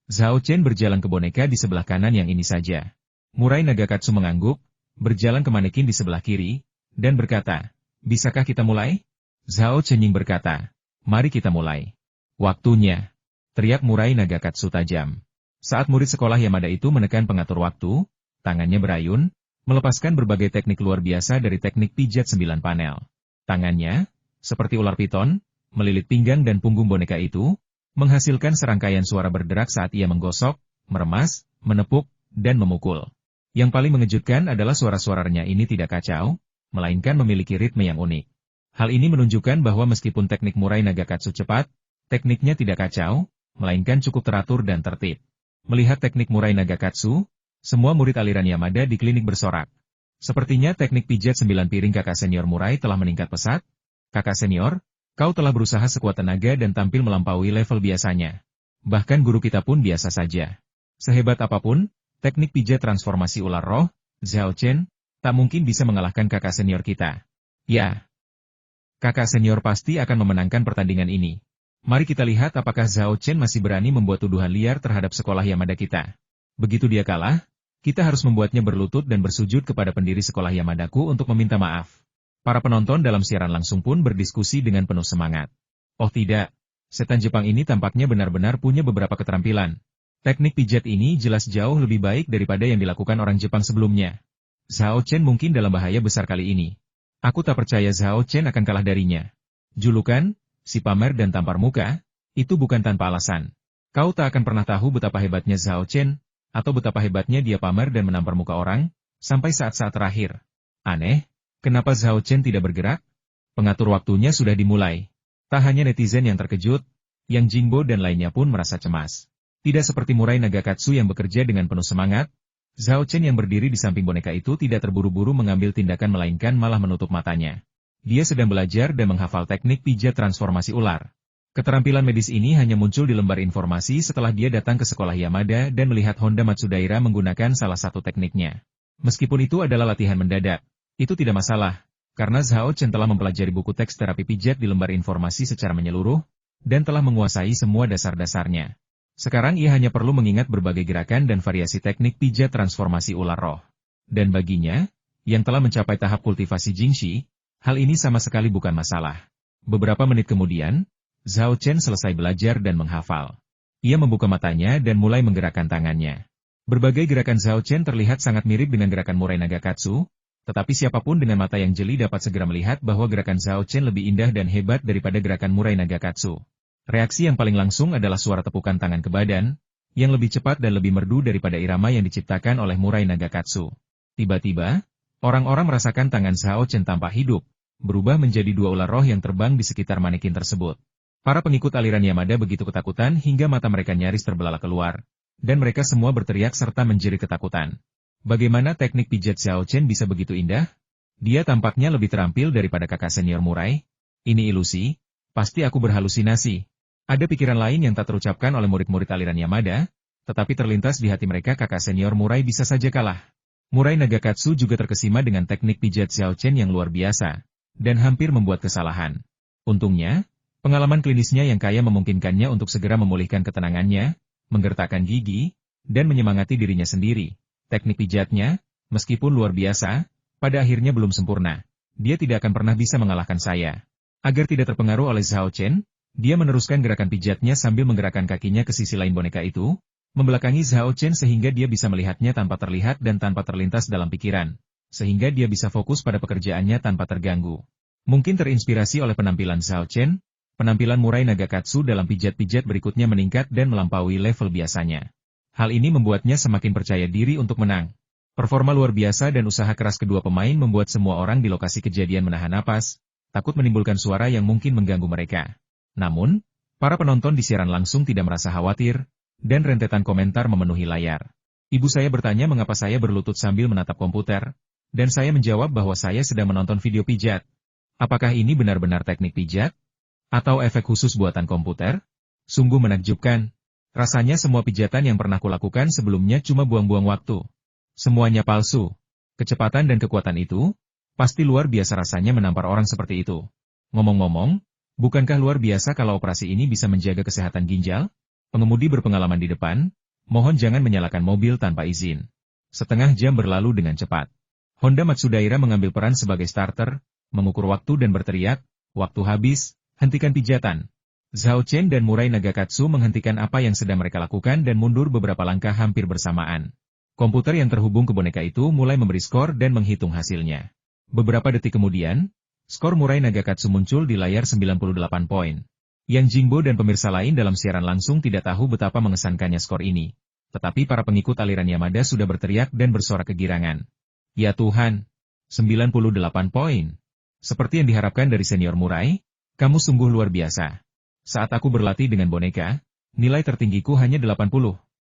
Zhao Chen berjalan ke boneka di sebelah kanan yang ini saja. Murai Nagakatsu mengangguk, berjalan ke manekin di sebelah kiri, dan berkata, "Bisakah kita mulai?" Zhao Chenying berkata, "Mari kita mulai." "Waktunya!" teriak Murai Nagakatsu tajam. Saat murid sekolah Yamada itu menekan pengatur waktu, tangannya berayun, melepaskan berbagai teknik luar biasa dari teknik pijat 9 panel. Tangannya, seperti ular piton, melilit pinggang dan punggung boneka itu, menghasilkan serangkaian suara berderak saat ia menggosok, meremas, menepuk, dan memukul. Yang paling mengejutkan adalah suara-suaranya ini tidak kacau, melainkan memiliki ritme yang unik. Hal ini menunjukkan bahwa meskipun teknik Murai Nagakatsu cepat, tekniknya tidak kacau, melainkan cukup teratur dan tertib. Melihat teknik Murai Nagakatsu, semua murid aliran Yamada di klinik bersorak. Sepertinya teknik pijat 9 piring kakak senior Murai telah meningkat pesat. Kakak senior, kau telah berusaha sekuat tenaga dan tampil melampaui level biasanya. Bahkan guru kita pun biasa saja. Sehebat apapun, teknik pijat transformasi ular roh, Zhao Chen, tak mungkin bisa mengalahkan kakak senior kita. Ya. Kakak senior pasti akan memenangkan pertandingan ini. Mari kita lihat apakah Zhao Chen masih berani membuat tuduhan liar terhadap sekolah Yamada kita. Begitu dia kalah, kita harus membuatnya berlutut dan bersujud kepada pendiri sekolah Yamadaku untuk meminta maaf. Para penonton dalam siaran langsung pun berdiskusi dengan penuh semangat. Oh tidak, setan Jepang ini tampaknya benar-benar punya beberapa keterampilan. Teknik pijat ini jelas jauh lebih baik daripada yang dilakukan orang Jepang sebelumnya. Zhao Chen mungkin dalam bahaya besar kali ini. Aku tak percaya Zhao Chen akan kalah darinya. Julukan, si pamer dan tampar muka, itu bukan tanpa alasan. Kau tak akan pernah tahu betapa hebatnya Zhao Chen, atau betapa hebatnya dia pamer dan menampar muka orang, sampai saat-saat terakhir. Aneh, kenapa Zhao Chen tidak bergerak? Pengatur waktunya sudah dimulai. Tak hanya netizen yang terkejut, Yang Jingbo dan lainnya pun merasa cemas. Tidak seperti Murai Nagakatsu yang bekerja dengan penuh semangat, Zhao Chen yang berdiri di samping boneka itu tidak terburu-buru mengambil tindakan melainkan malah menutup matanya. Dia sedang belajar dan menghafal teknik pijat transformasi ular. Keterampilan medis ini hanya muncul di lembar informasi setelah dia datang ke sekolah Yamada dan melihat Honda Matsudaira menggunakan salah satu tekniknya. Meskipun itu adalah latihan mendadak, itu tidak masalah, karena Zhao Chen telah mempelajari buku teks terapi pijat di lembar informasi secara menyeluruh, dan telah menguasai semua dasar-dasarnya. Sekarang ia hanya perlu mengingat berbagai gerakan dan variasi teknik pijat transformasi ular roh. Dan baginya, yang telah mencapai tahap kultivasi Jingshi, hal ini sama sekali bukan masalah. Beberapa menit kemudian, Zhao Chen selesai belajar dan menghafal. Ia membuka matanya dan mulai menggerakkan tangannya. Berbagai gerakan Zhao Chen terlihat sangat mirip dengan gerakan Murai Nagakatsu, tetapi siapapun dengan mata yang jeli dapat segera melihat bahwa gerakan Zhao Chen lebih indah dan hebat daripada gerakan Murai Nagakatsu. Reaksi yang paling langsung adalah suara tepukan tangan ke badan, yang lebih cepat dan lebih merdu daripada irama yang diciptakan oleh Murai Nagakatsu. Tiba-tiba, orang-orang merasakan tangan Zhao Chen tampak hidup, berubah menjadi dua ular roh yang terbang di sekitar manekin tersebut. Para pengikut aliran Yamada begitu ketakutan hingga mata mereka nyaris terbelalak keluar, dan mereka semua berteriak serta menjerit ketakutan. Bagaimana teknik pijat Zhao Chen bisa begitu indah? Dia tampaknya lebih terampil daripada kakak senior Murai. Ini ilusi. Pasti aku berhalusinasi. Ada pikiran lain yang tak terucapkan oleh murid-murid aliran Yamada, tetapi terlintas di hati mereka kakak senior Murai bisa saja kalah. Murai Nagakatsu juga terkesima dengan teknik pijat Xiao Chen yang luar biasa, dan hampir membuat kesalahan. Untungnya, pengalaman klinisnya yang kaya memungkinkannya untuk segera memulihkan ketenangannya, menggertakkan gigi, dan menyemangati dirinya sendiri. Teknik pijatnya, meskipun luar biasa, pada akhirnya belum sempurna. Dia tidak akan pernah bisa mengalahkan saya. Agar tidak terpengaruh oleh Xiao Chen, dia meneruskan gerakan pijatnya sambil menggerakkan kakinya ke sisi lain boneka itu, membelakangi Xiao Chen sehingga dia bisa melihatnya tanpa terlihat dan tanpa terlintas dalam pikiran, sehingga dia bisa fokus pada pekerjaannya tanpa terganggu. Mungkin terinspirasi oleh penampilan Xiao Chen, penampilan Murai Nagakatsu dalam pijat-pijat berikutnya meningkat dan melampaui level biasanya. Hal ini membuatnya semakin percaya diri untuk menang. Performa luar biasa dan usaha keras kedua pemain membuat semua orang di lokasi kejadian menahan napas, takut menimbulkan suara yang mungkin mengganggu mereka. Namun, para penonton di siaran langsung tidak merasa khawatir, dan rentetan komentar memenuhi layar. Ibu saya bertanya mengapa saya berlutut sambil menatap komputer, dan saya menjawab bahwa saya sedang menonton video pijat. Apakah ini benar-benar teknik pijat? Atau efek khusus buatan komputer? Sungguh menakjubkan. Rasanya semua pijatan yang pernah kulakukan sebelumnya cuma buang-buang waktu. Semuanya palsu. Kecepatan dan kekuatan itu, pasti luar biasa rasanya menampar orang seperti itu. Ngomong-ngomong, bukankah luar biasa kalau operasi ini bisa menjaga kesehatan ginjal? Pengemudi berpengalaman di depan, mohon jangan menyalakan mobil tanpa izin. Setengah jam berlalu dengan cepat. Honda Matsudaira mengambil peran sebagai starter, mengukur waktu dan berteriak, waktu habis, hentikan pijatan. Xiao Chen dan Murai Nagakatsu menghentikan apa yang sedang mereka lakukan dan mundur beberapa langkah hampir bersamaan. Komputer yang terhubung ke boneka itu mulai memberi skor dan menghitung hasilnya. Beberapa detik kemudian, skor Murai Nagakatsu muncul di layar 98 poin. Yang Jingbo dan pemirsa lain dalam siaran langsung tidak tahu betapa mengesankannya skor ini. Tetapi para pengikut aliran Yamada sudah berteriak dan bersorak kegirangan. Ya Tuhan! 98 poin! Seperti yang diharapkan dari senior Murai, kamu sungguh luar biasa. Saat aku berlatih dengan boneka, nilai tertinggiku hanya 80.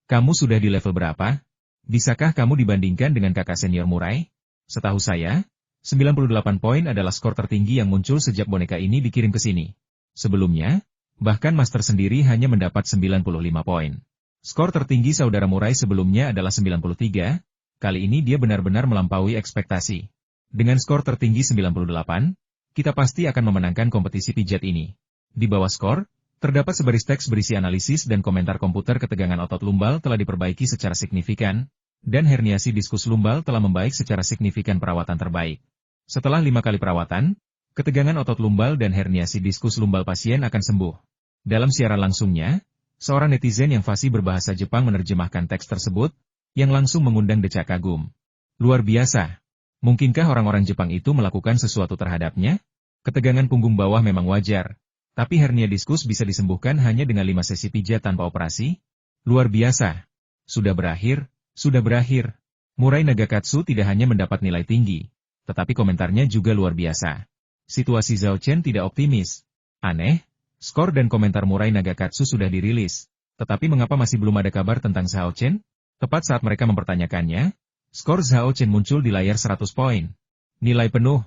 Kamu sudah di level berapa? Bisakah kamu dibandingkan dengan kakak senior Murai? Setahu saya, 98 poin adalah skor tertinggi yang muncul sejak boneka ini dikirim ke sini. Sebelumnya, bahkan Master sendiri hanya mendapat 95 poin. Skor tertinggi saudara Murai sebelumnya adalah 93, kali ini dia benar-benar melampaui ekspektasi. Dengan skor tertinggi 98, kita pasti akan memenangkan kompetisi pijat ini. Di bawah skor, terdapat sebaris teks berisi analisis dan komentar komputer ketegangan otot lumbal telah diperbaiki secara signifikan, dan herniasi diskus lumbal telah membaik secara signifikan perawatan terbaik. Setelah 5 kali perawatan, ketegangan otot lumbal dan herniasi diskus lumbal pasien akan sembuh. Dalam siaran langsungnya, seorang netizen yang fasih berbahasa Jepang menerjemahkan teks tersebut, yang langsung mengundang decak kagum. Luar biasa. Mungkinkah orang-orang Jepang itu melakukan sesuatu terhadapnya? Ketegangan punggung bawah memang wajar, tapi hernia diskus bisa disembuhkan hanya dengan 5 sesi pijat tanpa operasi? Luar biasa. Sudah berakhir, sudah berakhir. Murai Nagakatsu tidak hanya mendapat nilai tinggi, tetapi komentarnya juga luar biasa. Situasi Xiao Chen tidak optimis. Aneh, skor dan komentar Murai Nagakatsu sudah dirilis. Tetapi mengapa masih belum ada kabar tentang Xiao Chen? Tepat saat mereka mempertanyakannya, skor Xiao Chen muncul di layar 100 poin. Nilai penuh.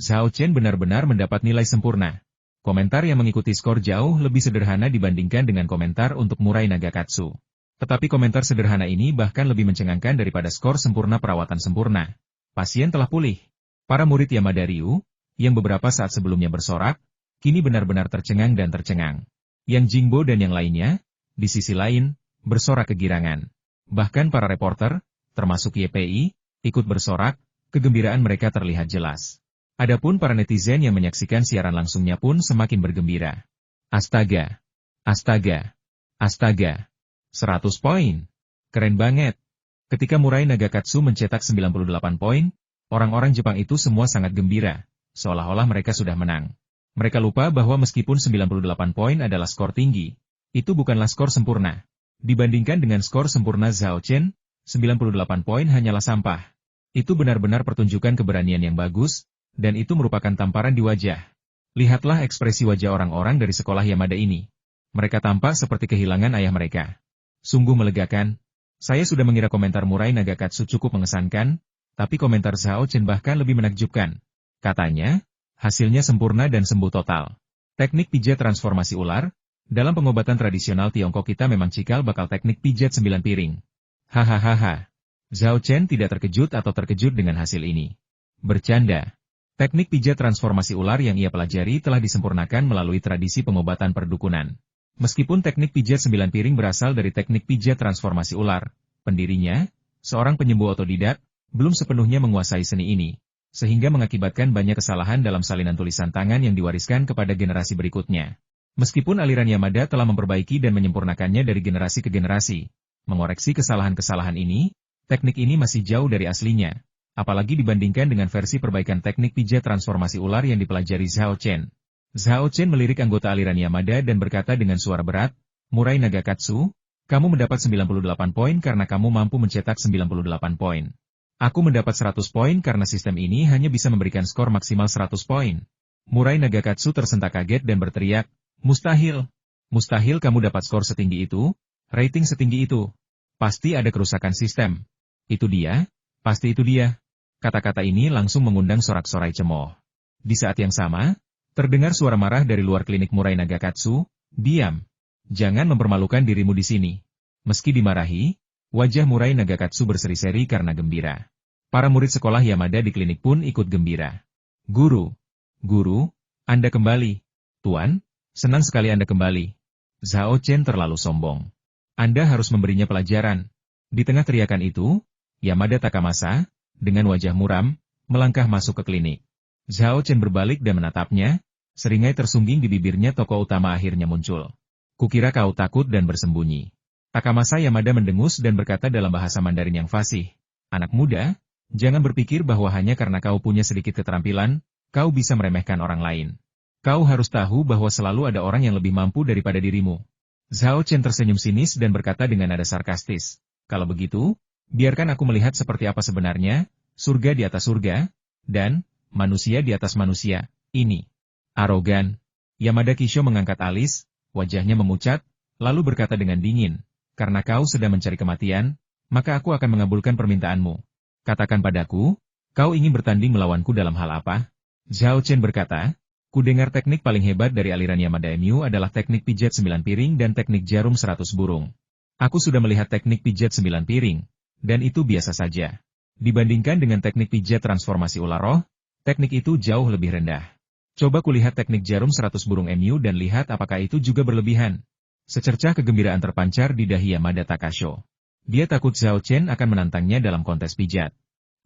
Xiao Chen benar-benar mendapat nilai sempurna. Komentar yang mengikuti skor jauh lebih sederhana dibandingkan dengan komentar untuk Murai Nagakatsu. Tetapi komentar sederhana ini bahkan lebih mencengangkan daripada skor sempurna perawatan sempurna. Pasien telah pulih. Para murid Yamada Ryu, yang beberapa saat sebelumnya bersorak, kini benar-benar tercengang dan tercengang. Yang Jingbo dan yang lainnya, di sisi lain, bersorak kegirangan. Bahkan para reporter, termasuk YPI, ikut bersorak, kegembiraan mereka terlihat jelas. Adapun para netizen yang menyaksikan siaran langsungnya pun semakin bergembira. Astaga! Astaga! Astaga! 100 poin! Keren banget! Ketika Murai Nagakatsu mencetak 98 poin, orang-orang Jepang itu semua sangat gembira. Seolah-olah mereka sudah menang. Mereka lupa bahwa meskipun 98 poin adalah skor tinggi, itu bukanlah skor sempurna. Dibandingkan dengan skor sempurna Xiao Chen, 98 poin hanyalah sampah. Itu benar-benar pertunjukan keberanian yang bagus, dan itu merupakan tamparan di wajah. Lihatlah ekspresi wajah orang-orang dari sekolah Yamada ini. Mereka tampak seperti kehilangan ayah mereka. Sungguh melegakan. Saya sudah mengira komentar Murai Nagakatsu cukup mengesankan, tapi komentar Xiao Chen bahkan lebih menakjubkan. Katanya, hasilnya sempurna dan sembuh total. Teknik pijat transformasi ular. Dalam pengobatan tradisional Tiongkok kita memang cikal bakal teknik pijat 9 piring. Hahaha. Zhao Chen tidak terkejut atau terkejut dengan hasil ini. Bercanda. Teknik pijat transformasi ular yang ia pelajari telah disempurnakan melalui tradisi pengobatan perdukunan. Meskipun teknik pijat 9 piring berasal dari teknik pijat transformasi ular, pendirinya, seorang penyembuh otodidak, belum sepenuhnya menguasai seni ini, sehingga mengakibatkan banyak kesalahan dalam salinan tulisan tangan yang diwariskan kepada generasi berikutnya. Meskipun aliran Yamada telah memperbaiki dan menyempurnakannya dari generasi ke generasi, mengoreksi kesalahan-kesalahan ini, teknik ini masih jauh dari aslinya, apalagi dibandingkan dengan versi perbaikan teknik pijat transformasi ular yang dipelajari Zhao Chen. Zhao Chen melirik anggota aliran Yamada dan berkata dengan suara berat, "Murai Nagakatsu, kamu mendapat 98 poin karena kamu mampu mencetak 98 poin. Aku mendapat 100 poin karena sistem ini hanya bisa memberikan skor maksimal 100 poin." Murai Nagakatsu tersentak kaget dan berteriak, "Mustahil! Mustahil kamu dapat skor setinggi itu, rating setinggi itu. Pasti ada kerusakan sistem. Itu dia, pasti itu dia." Kata-kata ini langsung mengundang sorak-sorai cemooh. Di saat yang sama, terdengar suara marah dari luar klinik Murai Nagakatsu, "Diam! Jangan mempermalukan dirimu di sini." Meski dimarahi, wajah Murai Nagakatsu berseri-seri karena gembira. Para murid sekolah Yamada di klinik pun ikut gembira. Guru, Anda kembali. Tuan, senang sekali Anda kembali." Zhao Chen terlalu sombong. "Anda harus memberinya pelajaran." Di tengah teriakan itu, Yamada Takamasa, dengan wajah muram, melangkah masuk ke klinik. Zhao Chen berbalik dan menatapnya, seringai tersungging di bibirnya tokoh utama akhirnya muncul. "Kukira kau takut dan bersembunyi." Takamasa Yamada mendengus dan berkata dalam bahasa Mandarin yang fasih, "Anak muda, jangan berpikir bahwa hanya karena kau punya sedikit keterampilan, kau bisa meremehkan orang lain. Kau harus tahu bahwa selalu ada orang yang lebih mampu daripada dirimu." Zhao Chen tersenyum sinis dan berkata dengan nada sarkastis, "Kalau begitu, biarkan aku melihat seperti apa sebenarnya, surga di atas surga, dan manusia di atas manusia, ini." Arogan. Yamada Kisho mengangkat alis, wajahnya memucat, lalu berkata dengan dingin, "Karena kau sedang mencari kematian, maka aku akan mengabulkan permintaanmu. Katakan padaku, kau ingin bertanding melawanku dalam hal apa?" Zhao Chen berkata, "Ku dengar teknik paling hebat dari aliran Yamada MU adalah teknik pijat 9 piring dan teknik jarum 100 burung. Aku sudah melihat teknik pijat 9 piring, dan itu biasa saja. Dibandingkan dengan teknik pijat transformasi ular roh, teknik itu jauh lebih rendah. Coba kulihat teknik jarum 100 burung MU dan lihat apakah itu juga berlebihan." Secercah kegembiraan terpancar di dahi Yamada Takasho. Dia takut Zhao Chen akan menantangnya dalam kontes pijat.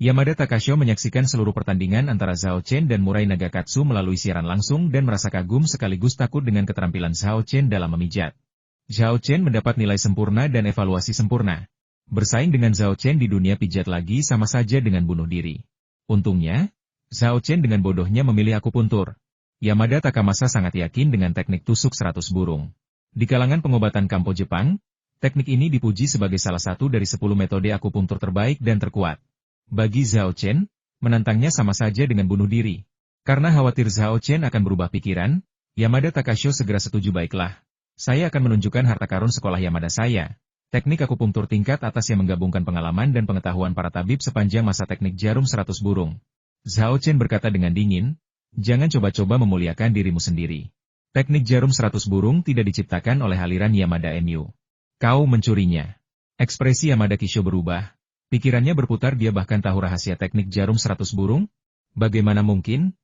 Yamada Takasho menyaksikan seluruh pertandingan antara Zhao Chen dan Murai Nagakatsu melalui siaran langsung dan merasa kagum sekaligus takut dengan keterampilan Zhao Chen dalam memijat. Zhao Chen mendapat nilai sempurna dan evaluasi sempurna. Bersaing dengan Zhao Chen di dunia pijat lagi sama saja dengan bunuh diri. Untungnya, Zhao Chen dengan bodohnya memilih akupuntur. Yamada Takamasa sangat yakin dengan teknik tusuk 100 burung. Di kalangan pengobatan Kampo Jepang, teknik ini dipuji sebagai salah satu dari 10 metode akupunktur terbaik dan terkuat. Bagi Zhao Chen, menantangnya sama saja dengan bunuh diri. Karena khawatir Zhao Chen akan berubah pikiran, Yamada Takasho segera setuju. "Baiklah, saya akan menunjukkan harta karun sekolah Yamada saya. Teknik akupunktur tingkat atas yang menggabungkan pengalaman dan pengetahuan para tabib sepanjang masa teknik jarum 100 burung." Zhao Chen berkata dengan dingin, "Jangan coba-coba memuliakan dirimu sendiri. Teknik jarum 100 burung tidak diciptakan oleh aliran Yamada MU. Kau mencurinya." Ekspresi Yamada Kisho berubah. Pikirannya berputar, dia bahkan tahu rahasia teknik jarum 100 burung? Bagaimana mungkin?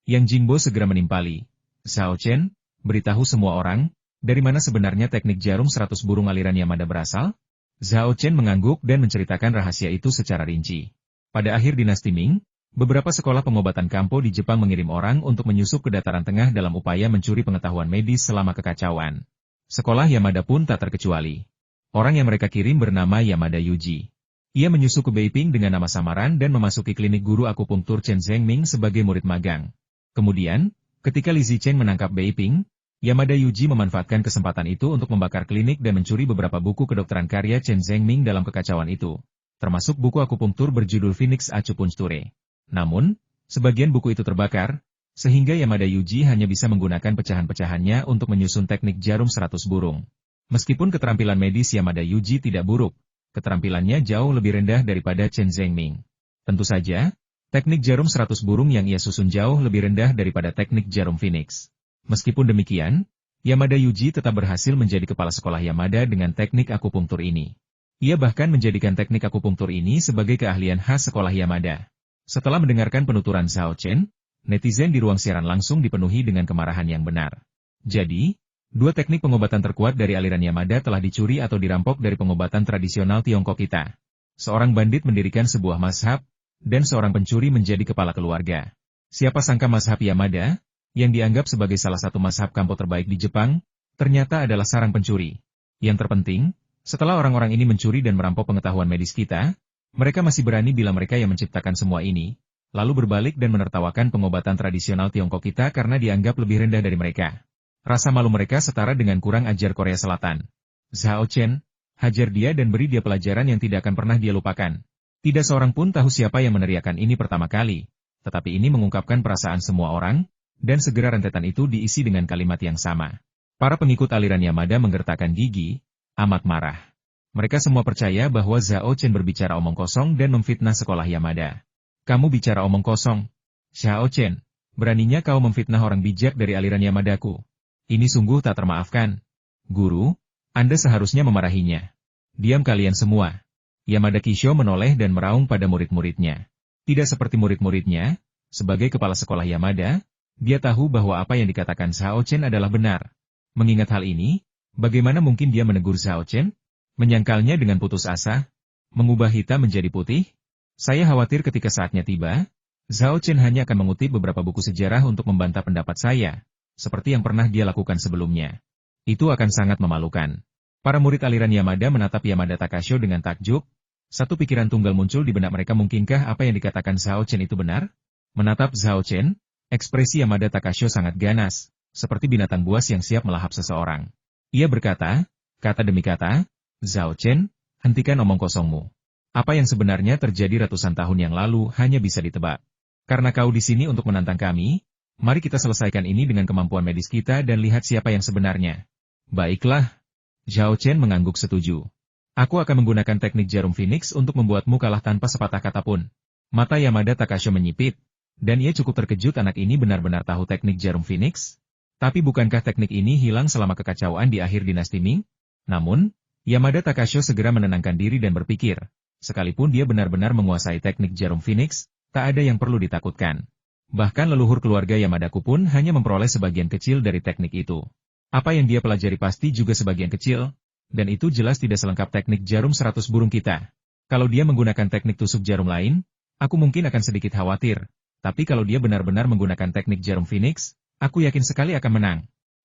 Yang Jingbo segera menimpali. "Zhao Chen, beritahu semua orang, dari mana sebenarnya teknik jarum 100 burung aliran Yamada berasal?" Zhao Chen mengangguk dan menceritakan rahasia itu secara rinci. Pada akhir dinasti Ming, beberapa sekolah pengobatan Kampo di Jepang mengirim orang untuk menyusup ke dataran tengah dalam upaya mencuri pengetahuan medis selama kekacauan. Sekolah Yamada pun tak terkecuali. Orang yang mereka kirim bernama Yamada Yuji. Ia menyusup ke Beiping dengan nama samaran dan memasuki klinik guru akupunktur Chen Zhengming sebagai murid magang. Kemudian, ketika Li Zicheng menangkap Beiping, Yamada Yuji memanfaatkan kesempatan itu untuk membakar klinik dan mencuri beberapa buku kedokteran karya Chen Zhengming dalam kekacauan itu, termasuk buku akupunktur berjudul Phoenix Acupuncture. Namun, sebagian buku itu terbakar, sehingga Yamada Yuji hanya bisa menggunakan pecahan-pecahannya untuk menyusun teknik jarum 100 burung. Meskipun keterampilan medis Yamada Yuji tidak buruk, keterampilannya jauh lebih rendah daripada Chen Zhengming. Tentu saja, teknik jarum 100 burung yang ia susun jauh lebih rendah daripada teknik jarum Phoenix. Meskipun demikian, Yamada Yuji tetap berhasil menjadi kepala sekolah Yamada dengan teknik akupunktur ini. Ia bahkan menjadikan teknik akupunktur ini sebagai keahlian khas sekolah Yamada. Setelah mendengarkan penuturan Zhao Chen, netizen di ruang siaran langsung dipenuhi dengan kemarahan yang benar. Jadi, dua teknik pengobatan terkuat dari aliran Yamada telah dicuri atau dirampok dari pengobatan tradisional Tiongkok kita. Seorang bandit mendirikan sebuah mazhab, dan seorang pencuri menjadi kepala keluarga. Siapa sangka mazhab Yamada, yang dianggap sebagai salah satu mazhab kampo terbaik di Jepang, ternyata adalah sarang pencuri. Yang terpenting, setelah orang-orang ini mencuri dan merampok pengetahuan medis kita, mereka masih berani bila mereka yang menciptakan semua ini, lalu berbalik dan menertawakan pengobatan tradisional Tiongkok kita karena dianggap lebih rendah dari mereka. Rasa malu mereka setara dengan kurang ajar Korea Selatan. Zhao Chen, hajar dia dan beri dia pelajaran yang tidak akan pernah dia lupakan. Tidak seorang pun tahu siapa yang meneriakkan ini pertama kali, tetapi ini mengungkapkan perasaan semua orang, dan segera rentetan itu diisi dengan kalimat yang sama. Para pengikut aliran Yamada menggertakkan gigi, amat marah. Mereka semua percaya bahwa Zhao Chen berbicara omong kosong dan memfitnah sekolah Yamada. Kamu bicara omong kosong. Zhao Chen, beraninya kau memfitnah orang bijak dari aliran Yamadaku. Ini sungguh tak termaafkan. Guru, Anda seharusnya memarahinya. Diam kalian semua. Yamada Kisho menoleh dan meraung pada murid-muridnya. Tidak seperti murid-muridnya, sebagai kepala sekolah Yamada, dia tahu bahwa apa yang dikatakan Zhao Chen adalah benar. Mengingat hal ini, bagaimana mungkin dia menegur Zhao Chen? Menyangkalnya dengan putus asa? Mengubah hitam menjadi putih? Saya khawatir ketika saatnya tiba, Zhao Chen hanya akan mengutip beberapa buku sejarah untuk membantah pendapat saya, seperti yang pernah dia lakukan sebelumnya. Itu akan sangat memalukan. Para murid aliran Yamada menatap Yamada Takasho dengan takjub. Satu pikiran tunggal muncul di benak mereka, mungkinkah apa yang dikatakan Zhao Chen itu benar? Menatap Zhao Chen, ekspresi Yamada Takasho sangat ganas, seperti binatang buas yang siap melahap seseorang. Ia berkata, kata demi kata, Zhao Chen, hentikan omong kosongmu. Apa yang sebenarnya terjadi ratusan tahun yang lalu hanya bisa ditebak. Karena kau di sini untuk menantang kami, mari kita selesaikan ini dengan kemampuan medis kita dan lihat siapa yang sebenarnya. Baiklah. Zhao Chen mengangguk setuju. Aku akan menggunakan teknik jarum Phoenix untuk membuatmu kalah tanpa sepatah kata pun. Mata Yamada Takasho menyipit. Dan ia cukup terkejut, anak ini benar-benar tahu teknik jarum Phoenix? Tapi bukankah teknik ini hilang selama kekacauan di akhir dinasti Ming? Namun, Yamada Takasho segera menenangkan diri dan berpikir, sekalipun dia benar-benar menguasai teknik jarum Phoenix, tak ada yang perlu ditakutkan. Bahkan leluhur keluarga Yamadaku pun hanya memperoleh sebagian kecil dari teknik itu. Apa yang dia pelajari pasti juga sebagian kecil, dan itu jelas tidak selengkap teknik jarum 100 burung kita. Kalau dia menggunakan teknik tusuk jarum lain, aku mungkin akan sedikit khawatir. Tapi kalau dia benar-benar menggunakan teknik jarum Phoenix, aku yakin sekali akan menang.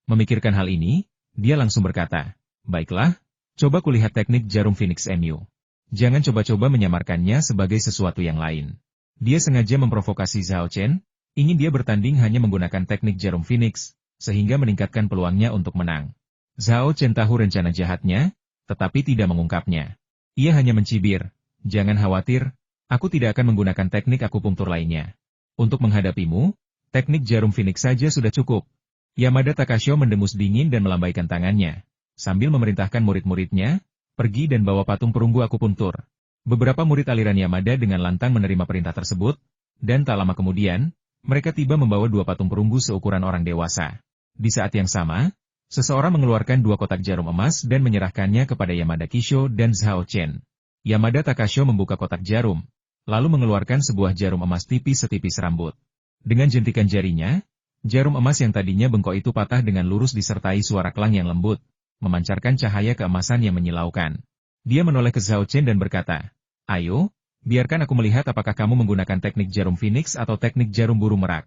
Memikirkan hal ini, dia langsung berkata, baiklah, coba kulihat teknik jarum Phoenix MU. Jangan coba-coba menyamarkannya sebagai sesuatu yang lain. Dia sengaja memprovokasi Zhao Chen, ingin dia bertanding hanya menggunakan teknik jarum Phoenix, sehingga meningkatkan peluangnya untuk menang. Zhao Chen tahu rencana jahatnya, tetapi tidak mengungkapnya. Ia hanya mencibir, jangan khawatir, aku tidak akan menggunakan teknik akupunktur lainnya. Untuk menghadapimu, teknik jarum Phoenix saja sudah cukup. Yamada Takasho mendengus dingin dan melambaikan tangannya, sambil memerintahkan murid-muridnya, pergi dan bawa patung perunggu akupuntur. Beberapa murid aliran Yamada dengan lantang menerima perintah tersebut, dan tak lama kemudian, mereka tiba membawa dua patung perunggu seukuran orang dewasa. Di saat yang sama, seseorang mengeluarkan dua kotak jarum emas dan menyerahkannya kepada Yamada Kisho dan Zhao Chen. Yamada Takasho membuka kotak jarum, lalu mengeluarkan sebuah jarum emas tipis setipis rambut. Dengan jentikan jarinya, jarum emas yang tadinya bengkok itu patah dengan lurus disertai suara klang yang lembut, memancarkan cahaya keemasan yang menyilaukan. Dia menoleh ke Zhao Chen dan berkata, ayo, biarkan aku melihat apakah kamu menggunakan teknik jarum Phoenix atau teknik jarum burung merak.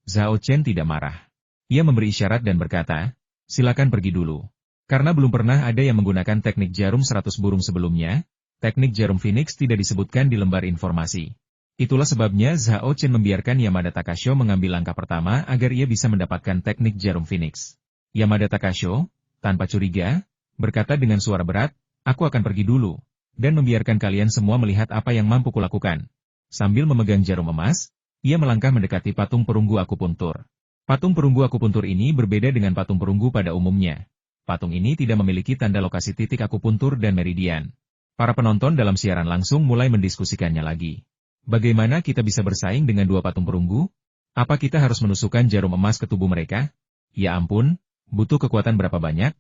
Zhao Chen tidak marah. Ia memberi isyarat dan berkata, silakan pergi dulu. Karena belum pernah ada yang menggunakan teknik jarum 100 burung sebelumnya, teknik jarum Phoenix tidak disebutkan di lembar informasi. Itulah sebabnya Zhao Chen membiarkan Yamada Takasho mengambil langkah pertama agar ia bisa mendapatkan teknik jarum Phoenix. Yamada Takasho, tanpa curiga, berkata dengan suara berat, aku akan pergi dulu, dan membiarkan kalian semua melihat apa yang mampu kulakukan. Sambil memegang jarum emas, ia melangkah mendekati patung perunggu akupuntur. Patung perunggu akupuntur ini berbeda dengan patung perunggu pada umumnya. Patung ini tidak memiliki tanda lokasi titik akupuntur dan meridian. Para penonton dalam siaran langsung mulai mendiskusikannya lagi. Bagaimana kita bisa bersaing dengan dua patung perunggu? Apa kita harus menusukkan jarum emas ke tubuh mereka? Ya ampun, butuh kekuatan berapa banyak?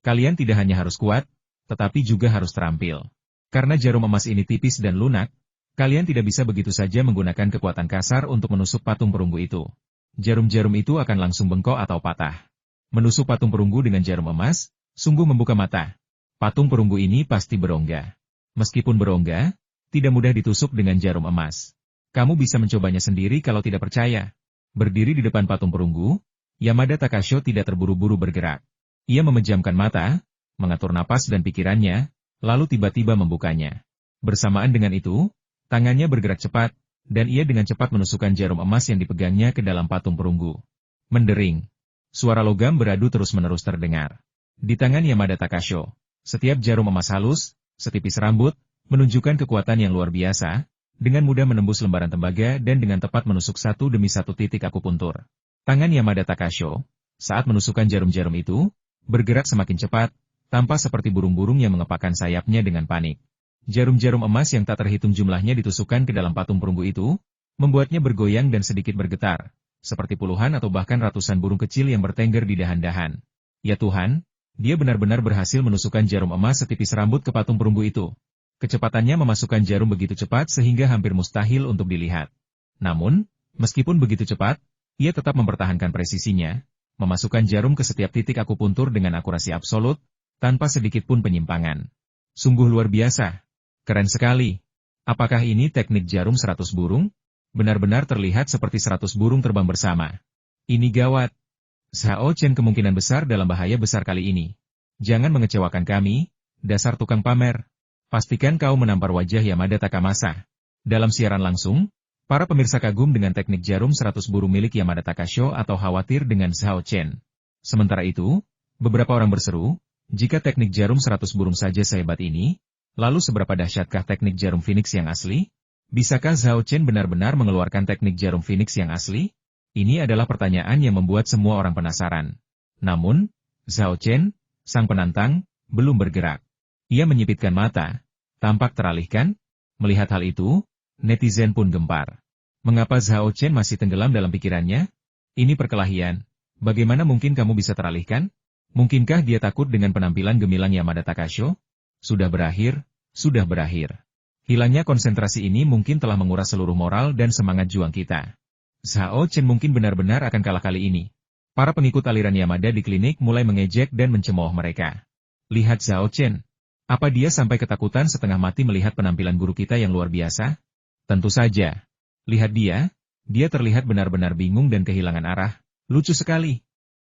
Kalian tidak hanya harus kuat, tetapi juga harus terampil. Karena jarum emas ini tipis dan lunak, kalian tidak bisa begitu saja menggunakan kekuatan kasar untuk menusuk patung perunggu itu. Jarum-jarum itu akan langsung bengkok atau patah. Menusuk patung perunggu dengan jarum emas, sungguh membuka mata. Patung perunggu ini pasti berongga. Meskipun berongga, tidak mudah ditusuk dengan jarum emas. Kamu bisa mencobanya sendiri kalau tidak percaya. Berdiri di depan patung perunggu, Yamada Takasho tidak terburu-buru bergerak. Ia memejamkan mata, mengatur napas dan pikirannya, lalu tiba-tiba membukanya. Bersamaan dengan itu, tangannya bergerak cepat, dan ia dengan cepat menusukkan jarum emas yang dipegangnya ke dalam patung perunggu. Mendering. Suara logam beradu terus-menerus terdengar. Di tangan Yamada Takasho, setiap jarum emas halus, setipis rambut, menunjukkan kekuatan yang luar biasa, dengan mudah menembus lembaran tembaga dan dengan tepat menusuk satu demi satu titik akupuntur. Tangan Yamada Takasho, saat menusukkan jarum-jarum itu, bergerak semakin cepat, tampak seperti burung-burung yang mengepakkan sayapnya dengan panik. Jarum-jarum emas yang tak terhitung jumlahnya ditusukkan ke dalam patung perunggu itu, membuatnya bergoyang dan sedikit bergetar, seperti puluhan atau bahkan ratusan burung kecil yang bertengger di dahan-dahan. Ya Tuhan, dia benar-benar berhasil menusukkan jarum emas setipis rambut ke patung perunggu itu. Kecepatannya memasukkan jarum begitu cepat sehingga hampir mustahil untuk dilihat. Namun, meskipun begitu cepat, ia tetap mempertahankan presisinya, memasukkan jarum ke setiap titik akupuntur dengan akurasi absolut, tanpa sedikit pun penyimpangan. Sungguh luar biasa. Keren sekali. Apakah ini teknik jarum 100 burung? Benar-benar terlihat seperti 100 burung terbang bersama. Ini gawat. Zhao Chen kemungkinan besar dalam bahaya besar kali ini. Jangan mengecewakan kami, dasar tukang pamer. Pastikan kau menampar wajah Yamada Takamasa. Dalam siaran langsung, para pemirsa kagum dengan teknik jarum 100 burung milik Yamada Takasho atau khawatir dengan Zhao Chen. Sementara itu, beberapa orang berseru, jika teknik jarum 100 burung saja sehebat ini, lalu seberapa dahsyatkah teknik jarum Phoenix yang asli? Bisakah Zhao Chen benar-benar mengeluarkan teknik jarum Phoenix yang asli? Ini adalah pertanyaan yang membuat semua orang penasaran. Namun, Zhao Chen, sang penantang, belum bergerak. Ia menyipitkan mata, tampak teralihkan. Melihat hal itu, netizen pun gempar. Mengapa Zhao Chen masih tenggelam dalam pikirannya? Ini perkelahian. Bagaimana mungkin kamu bisa teralihkan? Mungkinkah dia takut dengan penampilan gemilang Yamada Takasho? Sudah berakhir, sudah berakhir. Hilangnya konsentrasi ini mungkin telah menguras seluruh moral dan semangat juang kita. Zhao Chen mungkin benar-benar akan kalah kali ini. Para pengikut aliran Yamada di klinik mulai mengejek dan mencemooh mereka. Lihat Zhao Chen. Apa dia sampai ketakutan setengah mati melihat penampilan guru kita yang luar biasa? Tentu saja. Lihat dia terlihat benar-benar bingung dan kehilangan arah. Lucu sekali.